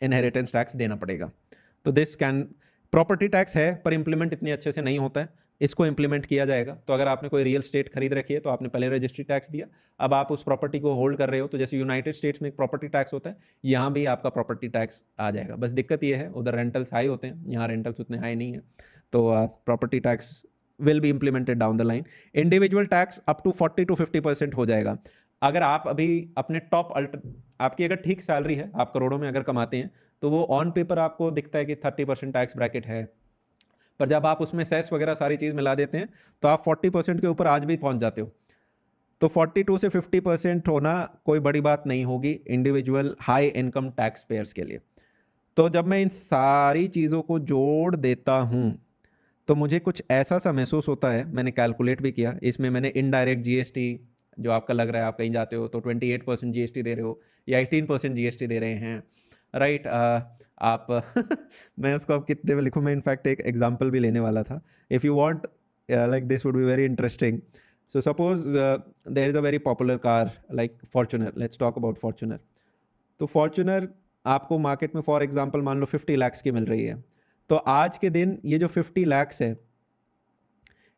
इनहेरिटेंस टैक्स देना पड़ेगा। तो दिस कैन, प्रॉपर्टी टैक्स है पर इंप्लीमेंट इतने अच्छे से नहीं होता है, इसको इंप्लीमेंट किया जाएगा। तो अगर आपने कोई रियल स्टेट खरीद रखी है तो आपने पहले रजिस्ट्री टैक्स दिया, अब आप उस प्रॉपर्टी को होल्ड कर रहे हो, तो जैसे यूनाइटेड स्टेट्स में एक प्रॉपर्टी टैक्स होता है, यहाँ भी आपका प्रॉपर्टी टैक्स आ जाएगा। बस दिक्कत ये है उधर रेंटल्स हाई होते हैं, यहाँ रेंटल्स उतने हाई नहीं है, तो property tax will be implemented down the line. Individual tax up to 40-50% हो जाएगा। अगर आप अभी अपने आपकी अगर ठीक सैलरी है, आप करोड़ों में अगर कमाते हैं, तो वो ऑन पेपर आपको दिखता है कि 30% टैक्स ब्रैकेट है, पर जब आप उसमें सेस वगैरह सारी चीज़ मिला देते हैं तो आप 40% के ऊपर आज भी पहुंच जाते हो। तो 42 से 50% होना कोई बड़ी बात नहीं होगी individual high income tax payers के लिए। तो जब मैं इन सारी चीज़ों को जोड़ देता हूँ तो मुझे कुछ ऐसा सा महसूस होता है, मैंने कैलकुलेट भी किया, इसमें मैंने इनडायरेक्ट जीएसटी जो आपका लग रहा है, आप कहीं जाते हो तो 28% जीएसटी दे रहे हो या 18% जीएसटी दे रहे हैं, राइट। आप मैं उसको अब कितने में लिखूँ, मैं इनफैक्ट एक एग्जांपल भी लेने वाला था, if you want like this would be very interesting. So suppose there is a very popular car like Fortuner, let's talk about Fortuner. तो फॉर्च्यूनर आपको मार्केट में फॉर एग्जांपल मान लो 50 लाख की मिल रही है, तो आज के दिन ये जो 50 लाख है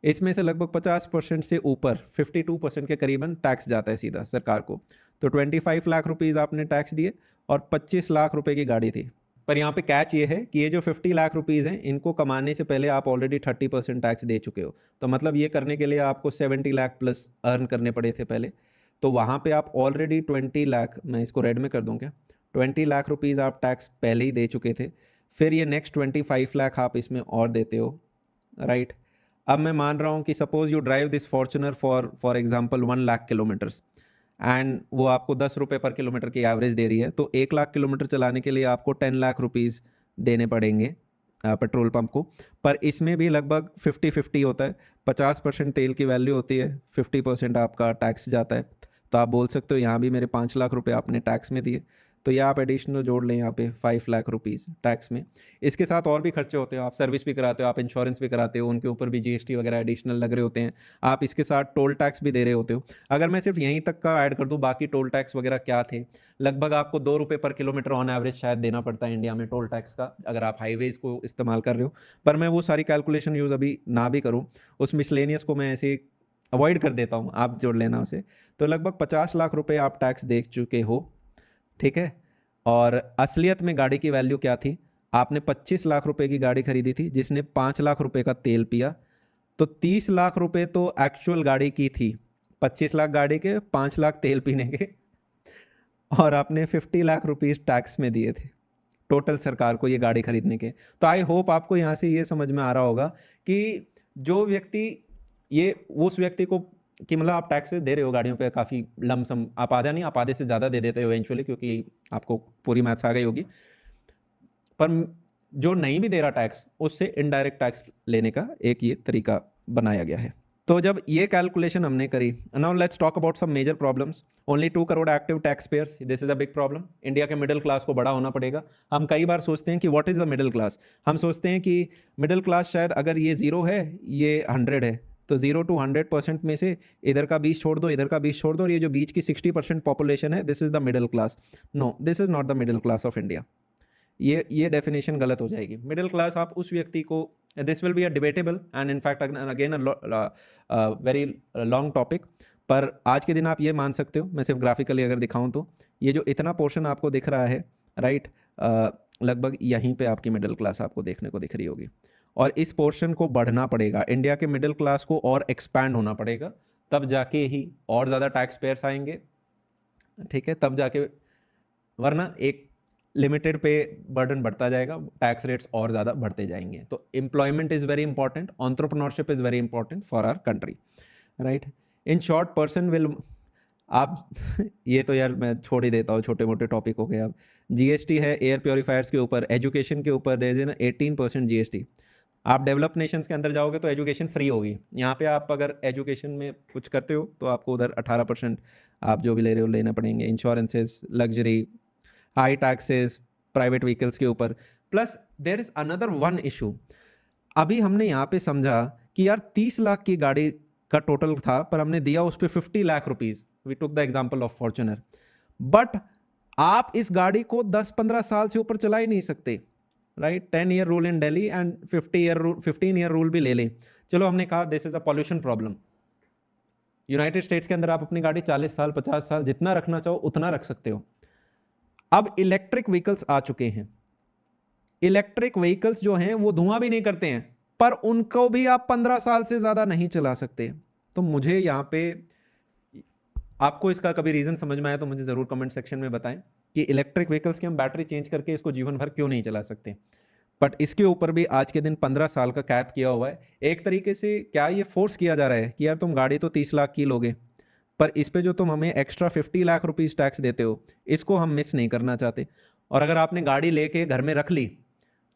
इसमें से लगभग 50% से ऊपर 52% के करीबन टैक्स जाता है सीधा सरकार को। तो 25 लाख रुपीज़ आपने टैक्स दिए और 25 लाख रुपए की गाड़ी थी, पर यहाँ पे कैच ये है कि ये जो 50 लाख रुपीज़ हैं इनको कमाने से पहले आप ऑलरेडी 30% टैक्स दे चुके हो। तो मतलब ये करने के लिए आपको 70 लाख प्लस अर्न करने पड़े थे पहले। तो वहाँ पे आप ऑलरेडी 20 लाख, मैं इसको रेड में कर दूँ क्या, 20 लाख रुपीज़ आप टैक्स पहले ही दे चुके थे। फिर ये नेक्स्ट 25 लाख आप इसमें और देते हो, राइट। अब मैं मान रहा हूँ कि suppose you drive this Fortuner for example 1 lakh kilometres and वो आपको 10 रुपये पर किलोमीटर की एवरेज दे रही है, तो 1 लाख किलोमीटर चलाने के लिए आपको 10 लाख रुपीज़ देने पड़ेंगे पेट्रोल पंप को। पर इसमें भी लगभग 50-50 होता है, 50% तेल की वैल्यू होती है, 50% आपका टैक्स जाता है। तो आप बोल सकते हो यहाँ भी मेरे 5 लाख रुपए आपने टैक्स में दिए, तो ये आप एडिशनल जोड़ लें यहाँ पे 5 लाख रुपीज़ टैक्स में। इसके साथ और भी खर्चे होते हैं, आप सर्विस भी कराते हो, आप इंश्योरेंस भी कराते हो, उनके ऊपर भी जीएसटी वगैरह एडिशनल लग रहे होते हैं, आप इसके साथ टोल टैक्स भी दे रहे होते हो। अगर मैं सिर्फ यहीं तक का ऐड कर दूँ, बाकी टोल टैक्स वगैरह क्या थे, लगभग आपको 2 रुपये पर किलोमीटर ऑन एवरेज शायद देना पड़ता है इंडिया में टोल टैक्स का, अगर आप हाईवेज़ को इस्तेमाल कर रहे हो। पर मैं वो सारी कैलकुलेशन यूज़ अभी ना भी करूँ, उस मिसलेनियस को मैं ऐसे अवॉइड कर देता हूँ, आप जोड़ लेना उसे। तो लगभग 50 लाख रुपए आप टैक्स दे चुके हो, ठीक है। और असलियत में गाड़ी की वैल्यू क्या थी, आपने 25 लाख रुपए की गाड़ी खरीदी थी जिसने 5 लाख रुपए का तेल पिया, तो 30 लाख रुपए तो एक्चुअल गाड़ी की थी, 25 लाख गाड़ी के, 5 लाख तेल पीने के, और आपने 50 लाख रुपीज़ टैक्स में दिए थे टोटल सरकार को ये गाड़ी खरीदने के। तो आई होप आपको यहाँ से ये समझ में आ रहा होगा कि जो व्यक्ति ये उस व्यक्ति को कि मतलब आप टैक्स दे रहे हो गाड़ियों पे काफ़ी लमसम, आप आधा नहीं, आप आधे से ज़्यादा दे देते हो इवेंचुअली, क्योंकि आपको पूरी मैथ्स आ गई होगी। पर जो नहीं भी दे रहा टैक्स, उससे इनडायरेक्ट टैक्स लेने का एक ये तरीका बनाया गया है। तो जब ये कैलकुलेशन हमने करी, now let's talk about some major problems. Only 2 crore active tax payers, this is a big problem. India के मिडिल क्लास को बड़ा होना पड़ेगा। हम कई बार सोचते हैं कि what is the middle class, हम सोचते हैं कि मिडिल क्लास शायद अगर ये 0 है, ये 100 है, तो 0 to 100% में से इधर का 20 छोड़ दो, इधर का 20 छोड़ दो, और ये जो बीच की 60% पॉपुलेशन है, this is the middle class. No, this is not the middle class of India. ये डेफिनेशन गलत हो जाएगी। मिडिल क्लास आप उस व्यक्ति को, this will be a debatable and in fact again very long topic, पर आज के दिन आप ये मान सकते हो, मैं सिर्फ ग्राफिकली अगर दिखाऊं तो ये जो इतना पोर्शन आपको दिख रहा है, राइट, लगभग यहीं पे आपकी मिडिल क्लास आपको देखने को दिख रही होगी, और इस पोर्शन को बढ़ना पड़ेगा, इंडिया के मिडिल क्लास को और एक्सपैंड होना पड़ेगा, तब जाके ही और ज़्यादा टैक्स पेयर्स आएंगे, ठीक है, तब जाके, वरना एक लिमिटेड पे बर्डन बढ़ता जाएगा, टैक्स रेट्स और ज़्यादा बढ़ते जाएंगे। तो employment is very important, entrepreneurship is very important for our country, right. In short, person will, आप ये तो यार मैं छोड़ ही देता हूँ, छोटे मोटे टॉपिक हो गए। अब जीएसटी है एयर प्योरीफायर्स के ऊपर, एजुकेशन के ऊपर देयर इज एन 18% जीएसटी। आप डेवलप नेशंस के अंदर जाओगे तो एजुकेशन फ्री होगी, यहाँ पे आप अगर एजुकेशन में कुछ करते हो तो आपको उधर 18% आप जो भी ले रहे हो लेना पड़ेंगे। Insurances, luxury, high taxes, private vehicles के ऊपर। Plus there is another one issue, अभी हमने यहाँ पे समझा कि यार 30 लाख की गाड़ी का टोटल था, पर हमने दिया उस पर 50 lakh rupees, we took the example of Fortuner, but आप इस गाड़ी को 10-15 साल से ऊपर चला ही नहीं सकते, right. 10 year rule in Delhi and 15 year rule भी ले लें। चलो हमने कहा this is a pollution problem, United states के अंदर आप अपनी गाड़ी 40 साल 50 साल जितना रखना चाहो उतना रख सकते हो। अब इलेक्ट्रिक व्हीकल्स आ चुके हैं, इलेक्ट्रिक व्हीकल्स जो हैं वो धुआं भी नहीं करते हैं, पर उनको भी आप 15 साल से ज़्यादा नहीं चला सकते। तो मुझे यहाँ पे, आपको इसका कभी रीज़न समझ में आया तो मुझे ज़रूर कमेंट सेक्शन में बताएं कि इलेक्ट्रिक व्हीकल्स की हम बैटरी चेंज करके इसको जीवन भर क्यों नहीं चला सकते। बट इसके ऊपर भी आज के दिन 15 साल का कैप किया हुआ है। एक तरीके से क्या ये फोर्स किया जा रहा है कि यार तुम गाड़ी तो 30 लाख की लोगे, पर इस पे जो तुम हमें एक्स्ट्रा 50 लाख रुपीज़ टैक्स देते हो, इसको हम मिस नहीं करना चाहते। और अगर आपने गाड़ी लेके घर में रख ली,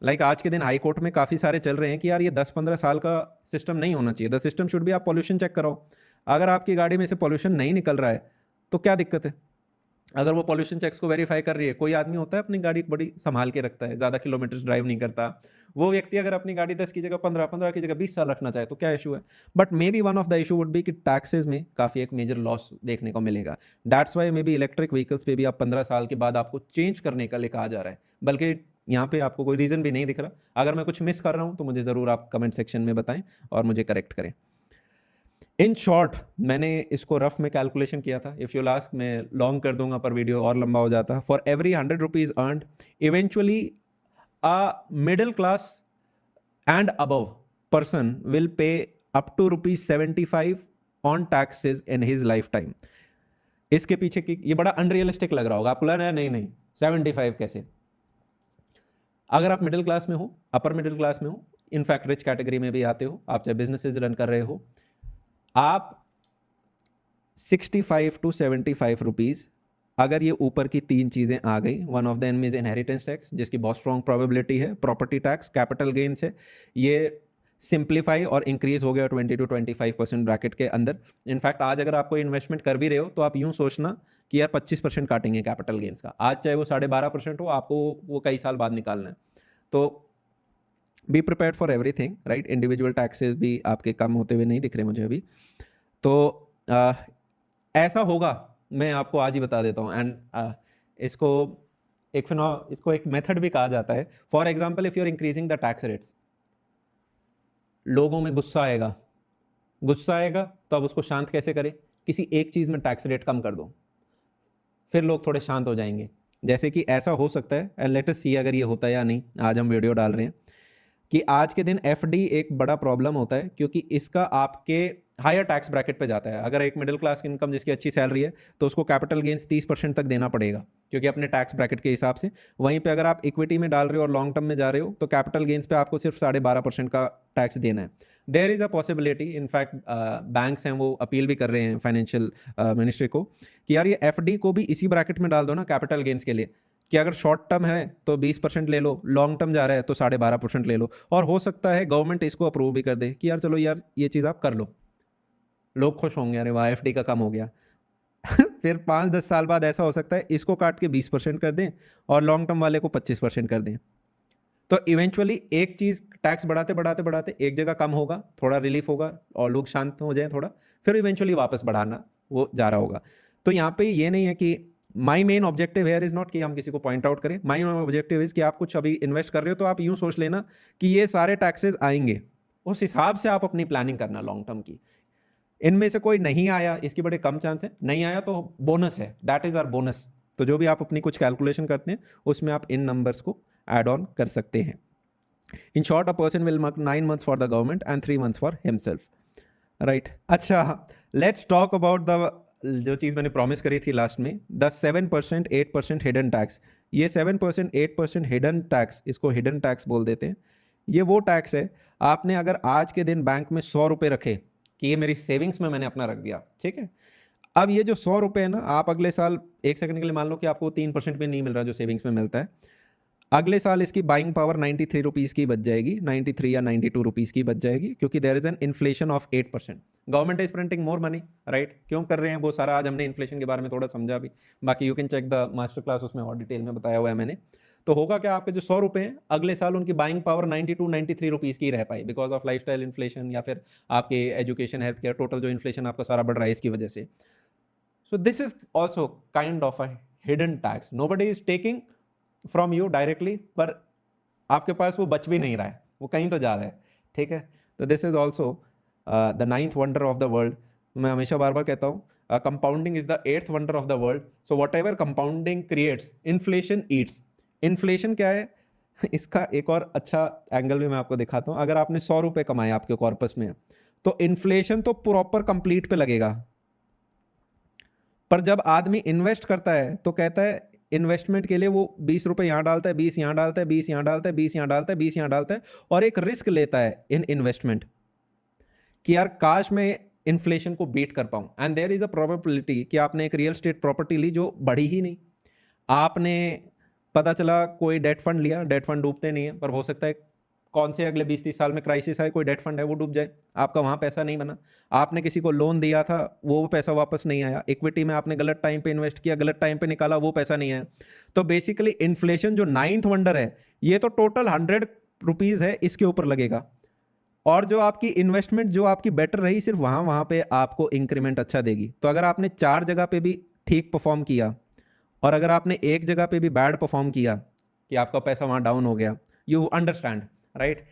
लाइक आज के दिन हाई कोर्ट में काफ़ी सारे चल रहे हैं कि यार ये 10-15 साल का सिस्टम नहीं होना चाहिए, द सिस्टम शुड भी आप पॉल्यूशन चेक कराओ। अगर आपकी गाड़ी में से पॉल्यूशन नहीं निकल रहा है तो क्या दिक्कत है? अगर वो पॉल्यूशन चेक्स को वेरीफाई कर रही है, कोई आदमी होता है अपनी गाड़ी बड़ी संभाल के रखता है, ज़्यादा किलोमीटर ड्राइव नहीं करता, वो व्यक्ति अगर अपनी गाड़ी 10 की जगह 15, 15 की जगह 20 साल रखना चाहे तो क्या इशू है? But may be one of the issue would be कि टैक्सेस में काफ़ी एक मेजर लॉस देखने को मिलेगा। That's why may be electric vehicles पे भी आप 15 साल के बाद आपको चेंज करने का लिए कहा जा रहा है, बल्कि यहाँ पे आपको कोई रीज़न भी नहीं दिख रहा। अगर मैं कुछ मिस कर रहा हूँ तो मुझे ज़रूर आप कमेंट सेक्शन में बताएं और मुझे करेक्ट करें। इन शॉर्ट, मैंने इसको रफ में कैलकुलेशन किया था, इफ़ यू लास्ट मैं लॉन्ग कर दूंगा पर वीडियो और लंबा हो जाता। For every 100 rupees earned, eventually a middle class and above person will pay up to ₹75 on taxes in his lifetime. इसके पीछे की ये बड़ा अनरियलिस्टिक लग रहा होगा आपको, लग रहा है नहीं 75 कैसे? अगर आप मिडिल क्लास में हो, अपर मिडिल क्लास में हो, इनफैक्ट रिच कैटेगरी में भी आते हो, आप चाहे बिजनेसेस रन कर रहे हो, आप 65 to 75 रुपीज, अगर ये ऊपर की तीन चीजें आ गई, one of them is inheritance tax जिसकी बहुत स्ट्रॉन्ग प्रोबेबिलिटी है, प्रॉपर्टी टैक्स, कैपिटल गेन्स है, ये सिंप्लीफाई और इंक्रीज हो गया 20 to 25% ब्रैकेट के अंदर। इनफैक्ट आज अगर आप कोई इन्वेस्टमेंट कर भी रहे हो तो आप यूं सोचना कि यार 25% काटेंगे कैपिटल गेन्स का, आज चाहे वो 12.5% हो, आपको वो कई साल बाद निकालना है। तो be prepared for everything, right. Individual taxes भी आपके कम होते हुए नहीं दिख रहे मुझे अभी, तो ऐसा होगा, मैं आपको आज ही बता देता हूँ। एंड इसको एक मेथड भी कहा जाता है। For example, if you are increasing the tax rates, लोगों में गुस्सा आएगा तो अब उसको शांत कैसे करें? किसी एक चीज़ में टैक्स रेट कम कर दो, फिर लोग थोड़े शांत हो जाएंगे। जैसे कि ऐसा हो सकता है, एंड लेट अस सी अगर ये होता है या नहीं, आज हम वीडियो डाल रहे हैं कि आज के दिन एफडी एक बड़ा प्रॉब्लम होता है, क्योंकि इसका आपके हायर टैक्स ब्रैकेट पे जाता है। अगर एक मिडिल क्लास की इनकम जिसकी अच्छी सैलरी है तो उसको कैपिटल गेन्स 30% तक देना पड़ेगा, क्योंकि अपने टैक्स ब्रैकेट के हिसाब से। वहीं पे अगर आप इक्विटी में डाल रहे हो और लॉन्ग टर्म में जा रहे हो तो कैपिटल गेन्स पे आपको सिर्फ 12.5% का टैक्स देना है। There is a possibility, in fact banks हैं वो अपील भी कर रहे हैं फाइनेंशियल मिनिस्ट्री को कि यार ये एफडी को भी इसी ब्रैकेट में डाल दो ना कैपिटल गेन्स के लिए, कि अगर शॉर्ट टर्म है तो 20% ले लो, लॉन्ग टर्म जा रहा है तो 12.5% ले लो। और हो सकता है गवर्नमेंट इसको अप्रूव भी कर दे कि यार चलो यार ये चीज़ आप कर लो, लोग खुश होंगे, अरे वाह एफडी का कम हो गया। फिर 5-10 साल बाद ऐसा हो सकता है इसको काट के 20% कर दें और लॉन्ग टर्म वाले को 25% कर दें। तो इवेंचुअली एक चीज़ टैक्स बढ़ाते एक जगह कम होगा, थोड़ा रिलीफ होगा और लोग शांत हो जाए थोड़ा, फिर इवेंचुअली वापस बढ़ाना वो जा रहा होगा। तो यहाँ पे ये नहीं है कि my main objective here is not कि हम किसी को पॉइंट आउट करें, माई ऑब्जेक्टिव इज कि आप कुछ अभी इन्वेस्ट कर रहे हो तो आप यूँ सोच लेना कि ये सारे टैक्सेस आएंगे, उस हिसाब से आप अपनी प्लानिंग करना लॉन्ग टर्म की। इनमें से कोई नहीं आया, इसकी बड़े कम चांस है, नहीं आया तो बोनस है, दैट इज आवर बोनस। तो जो भी आप अपनी कुछ कैलकुलेशन करते हैं उसमें आप इन नंबर्स को एड ऑन कर सकते हैं। In short, a person will work 9 months for the government and 3 months for himself, right. अच्छा, लेट्स टॉक अबाउट द जो चीज़ मैंने प्रॉमिस करी थी लास्ट में, द 7% 8% हिडन टैक्स। ये 7% 8% हिडन टैक्स, इसको हिडन टैक्स बोल देते हैं। ये वो टैक्स है, आपने अगर आज के दिन बैंक में 100 रुपये रखे कि ये मेरी सेविंग्स में मैंने अपना रख दिया, ठीक है। अब ये जो 100 रुपये है ना, आप अगले साल, एक सेकंड के लिए मान लो कि आपको 3% भी नहीं मिल रहा जो सेविंग्स में मिलता है, अगले साल इसकी बाइंग पावर 93 रुपीज़ की बच जाएगी, 93 या 92 रुपीज़ की बच जाएगी, क्योंकि there is an inflation of 8%। Government is printing more money, right. क्यों कर रहे हैं वो सारा आज हमने इन्फ्लेशन के बारे में थोड़ा समझा भी, बाकी you can check the master class, उसमें और डिटेल में बताया हुआ है मैंने। तो होगा क्या, आपके जो 100 रुपये हैं अगले साल उनकी बाइंग पावर 92-93 रुपीज़ की रह पाई, बिकॉज ऑफ लाइफस्टाइल इन्फ्लेशन या फिर आपके एजुकेशन, हेल्थ केयर, टोटल जो इन्फ्लेशन आपका सारा बढ़ रहा है इसकी वजह से। सो this is also kind of a hidden tax, nobody is taking from you directly, पर आपके पास वो बच भी नहीं रहा है, वो कहीं तो जा रहा है, ठीक है। तो this is also the 9th wonder of the world. मैं हमेशा बार बार कहता हूँ, compounding is the 8th wonder of the world. So what ever compounding creates, inflation Yeats. Inflation क्या है इसका एक और अच्छा एंगल भी मैं आपको दिखाता हूँ। अगर आपने 100 रुपये कमाए आपके कॉर्पस में, तो इन्फ्लेशन तो प्रॉपर कंप्लीट पे लगेगा, पर जब आदमी इन्वेस्ट करता है तो कहता है इन्वेस्टमेंट के लिए वो 20 रुपये यहाँ डालता है, 20 यहाँ डालता है, 20 यहाँ डालता है, 20 यहाँ डालता है, 20 यहाँ डालता है, और एक रिस्क लेता है इन इन्वेस्टमेंट कि यार काश मैं इन्फ्लेशन को बीट कर पाऊँ। And there is a probability कि आपने एक रियल स्टेट प्रॉपर्टी ली जो बढ़ी ही नहीं, आपने पता चला कोई डेट फंड लिया, डेट फंड डूबते नहीं है, पर हो सकता है कौन से अगले 20-30 साल में क्राइसिस आए, कोई डेट फंड है वो डूब जाए, आपका वहाँ पैसा नहीं बना। आपने किसी को लोन दिया था, वो पैसा वापस नहीं आया। इक्विटी में आपने गलत टाइम पे इन्वेस्ट किया, गलत टाइम पे निकाला, वो पैसा नहीं आया। तो बेसिकली इन्फ्लेशन जो 9th वंडर है, ये तो टोटल 100 रुपीज़ है, इसके ऊपर लगेगा। और जो आपकी इन्वेस्टमेंट जो आपकी बेटर रही, सिर्फ वहाँ पे आपको इंक्रीमेंट अच्छा देगी। तो अगर आपने 4 जगह पे भी ठीक परफॉर्म किया और अगर आपने एक जगह पे भी बैड परफॉर्म किया कि आपका पैसा वहाँ डाउन हो गया, यू अंडरस्टैंड, राइट।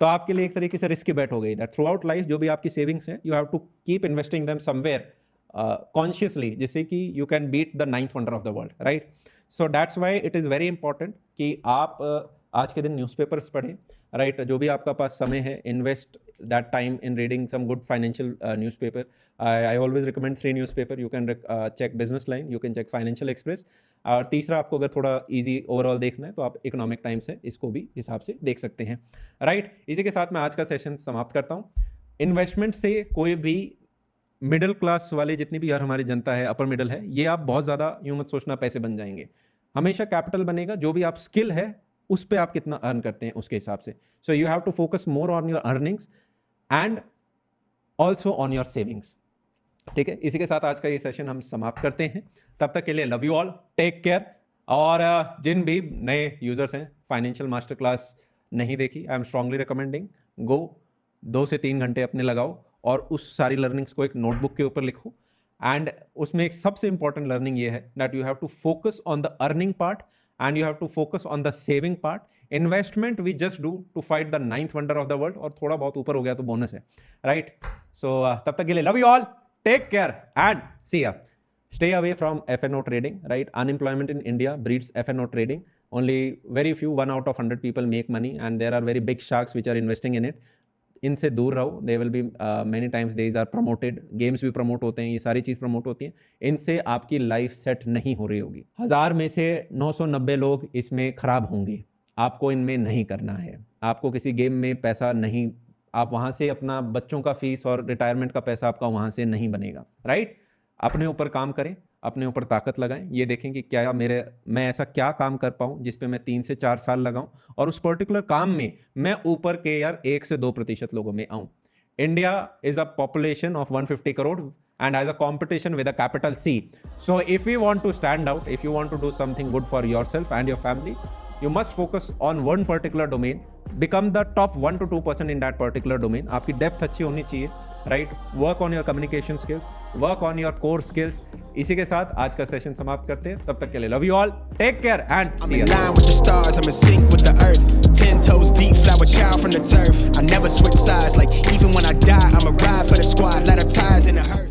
तो आपके लिए एक तरीके से रिस्की बेट हो गई दैट थ्रू आउट लाइफ जो भी आपकी सेविंग्स है, you have to keep investing them somewhere consciously, जिससे कि you can beat the 9th wonder of the world, right. So that's why it is very important कि आप आज के दिन न्यूज़पेपर्स पढ़ें, राइट? जो भी आपका पास समय है, invest that time in reading some good financial newspaper. I always recommend 3 newspaper. You can check Business Line, you can check Financial Express, और तीसरा आपको अगर थोड़ा इजी ओवरऑल देखना है तो आप इकोनॉमिक टाइम्स है, इसको भी हिसाब से देख सकते हैं, राइट? इसी के साथ मैं आज का सेशन समाप्त करता हूँ. इन्वेस्टमेंट से कोई भी मिडिल क्लास वाले, जितनी भी यार हमारी जनता है, अपर मिडिल है, ये आप बहुत ज़्यादा यूँ मत सोचना पैसे बन जाएंगे. हमेशा कैपिटल बनेगा, जो भी आप स्किल है उस पे आप कितना अर्न करते हैं उसके हिसाब से. So you have to focus more on your earnings and also on your savings. ठीक है, इसी के साथ आज का ये सेशन हम समाप्त करते हैं. तब तक के लिए love you all, take care. और जिन भी नए यूजर्स हैं, फाइनेंशियल मास्टर क्लास नहीं देखी, आई एम स्ट्रांगली रिकमेंडिंग, गो 2 से 3 घंटे अपने लगाओ और उस सारी लर्निंग्स को एक नोटबुक के ऊपर लिखो. एंड उसमें एक सबसे इंपॉर्टेंट लर्निंग ये है that you have to focus on the earning part and you have to focus on the saving part. Investment we just do to fight the 9th wonder of the world, और थोड़ा बहुत ऊपर हो गया तो bonus है, right? सो तब तक के लिए love you all, take care and see ya. Stay away from F&O trading, right? Unemployment in India breeds F&O trading. Only very few, 1 out of 100 people make money, and there are very big sharks which are investing in it. इनसे दूर रहो. They will be many times these are promoted. Games भी promote होते हैं, ये सारी चीज़ promote होती हैं. इनसे आपकी लाइफ सेट नहीं हो रही होगी. 1000 में से 990 लोग इसमें खराब होंगे. आपको इनमें नहीं करना है. आपको किसी गेम में पैसा नहीं, आप वहाँ से अपना बच्चों का फीस और रिटायरमेंट का पैसा आपका वहाँ से नहीं बनेगा, राइट? अपने ऊपर काम करें, अपने ऊपर ताकत लगाएं. ये देखें कि क्या मैं ऐसा क्या काम कर पाऊँ जिस पे मैं 3 से 4 साल लगाऊं और उस पर्टिकुलर काम में मैं ऊपर के यार 1 से 2% लोगों में आऊँ. India is a population of 150 crore and as a competition with a capital C. So if you want to stand out, if you want to do something good for yourself and your family, you must focus on one particular domain, become the top 1 to 2% in that particular domain. आपकी depth अच्छी होनी चाहिए, right? Work on your communication skills, work on your core skills. इसी के साथ आज का session समाप्त करते हैं. तब तक के लिए love you all, take care and see you. I'm in line with the stars, I'm in sync with the earth. 10 toes deep, flower child from the turf. I never switch sides, like even when I die, I'ma ride for the squad, let her ties in the hurt.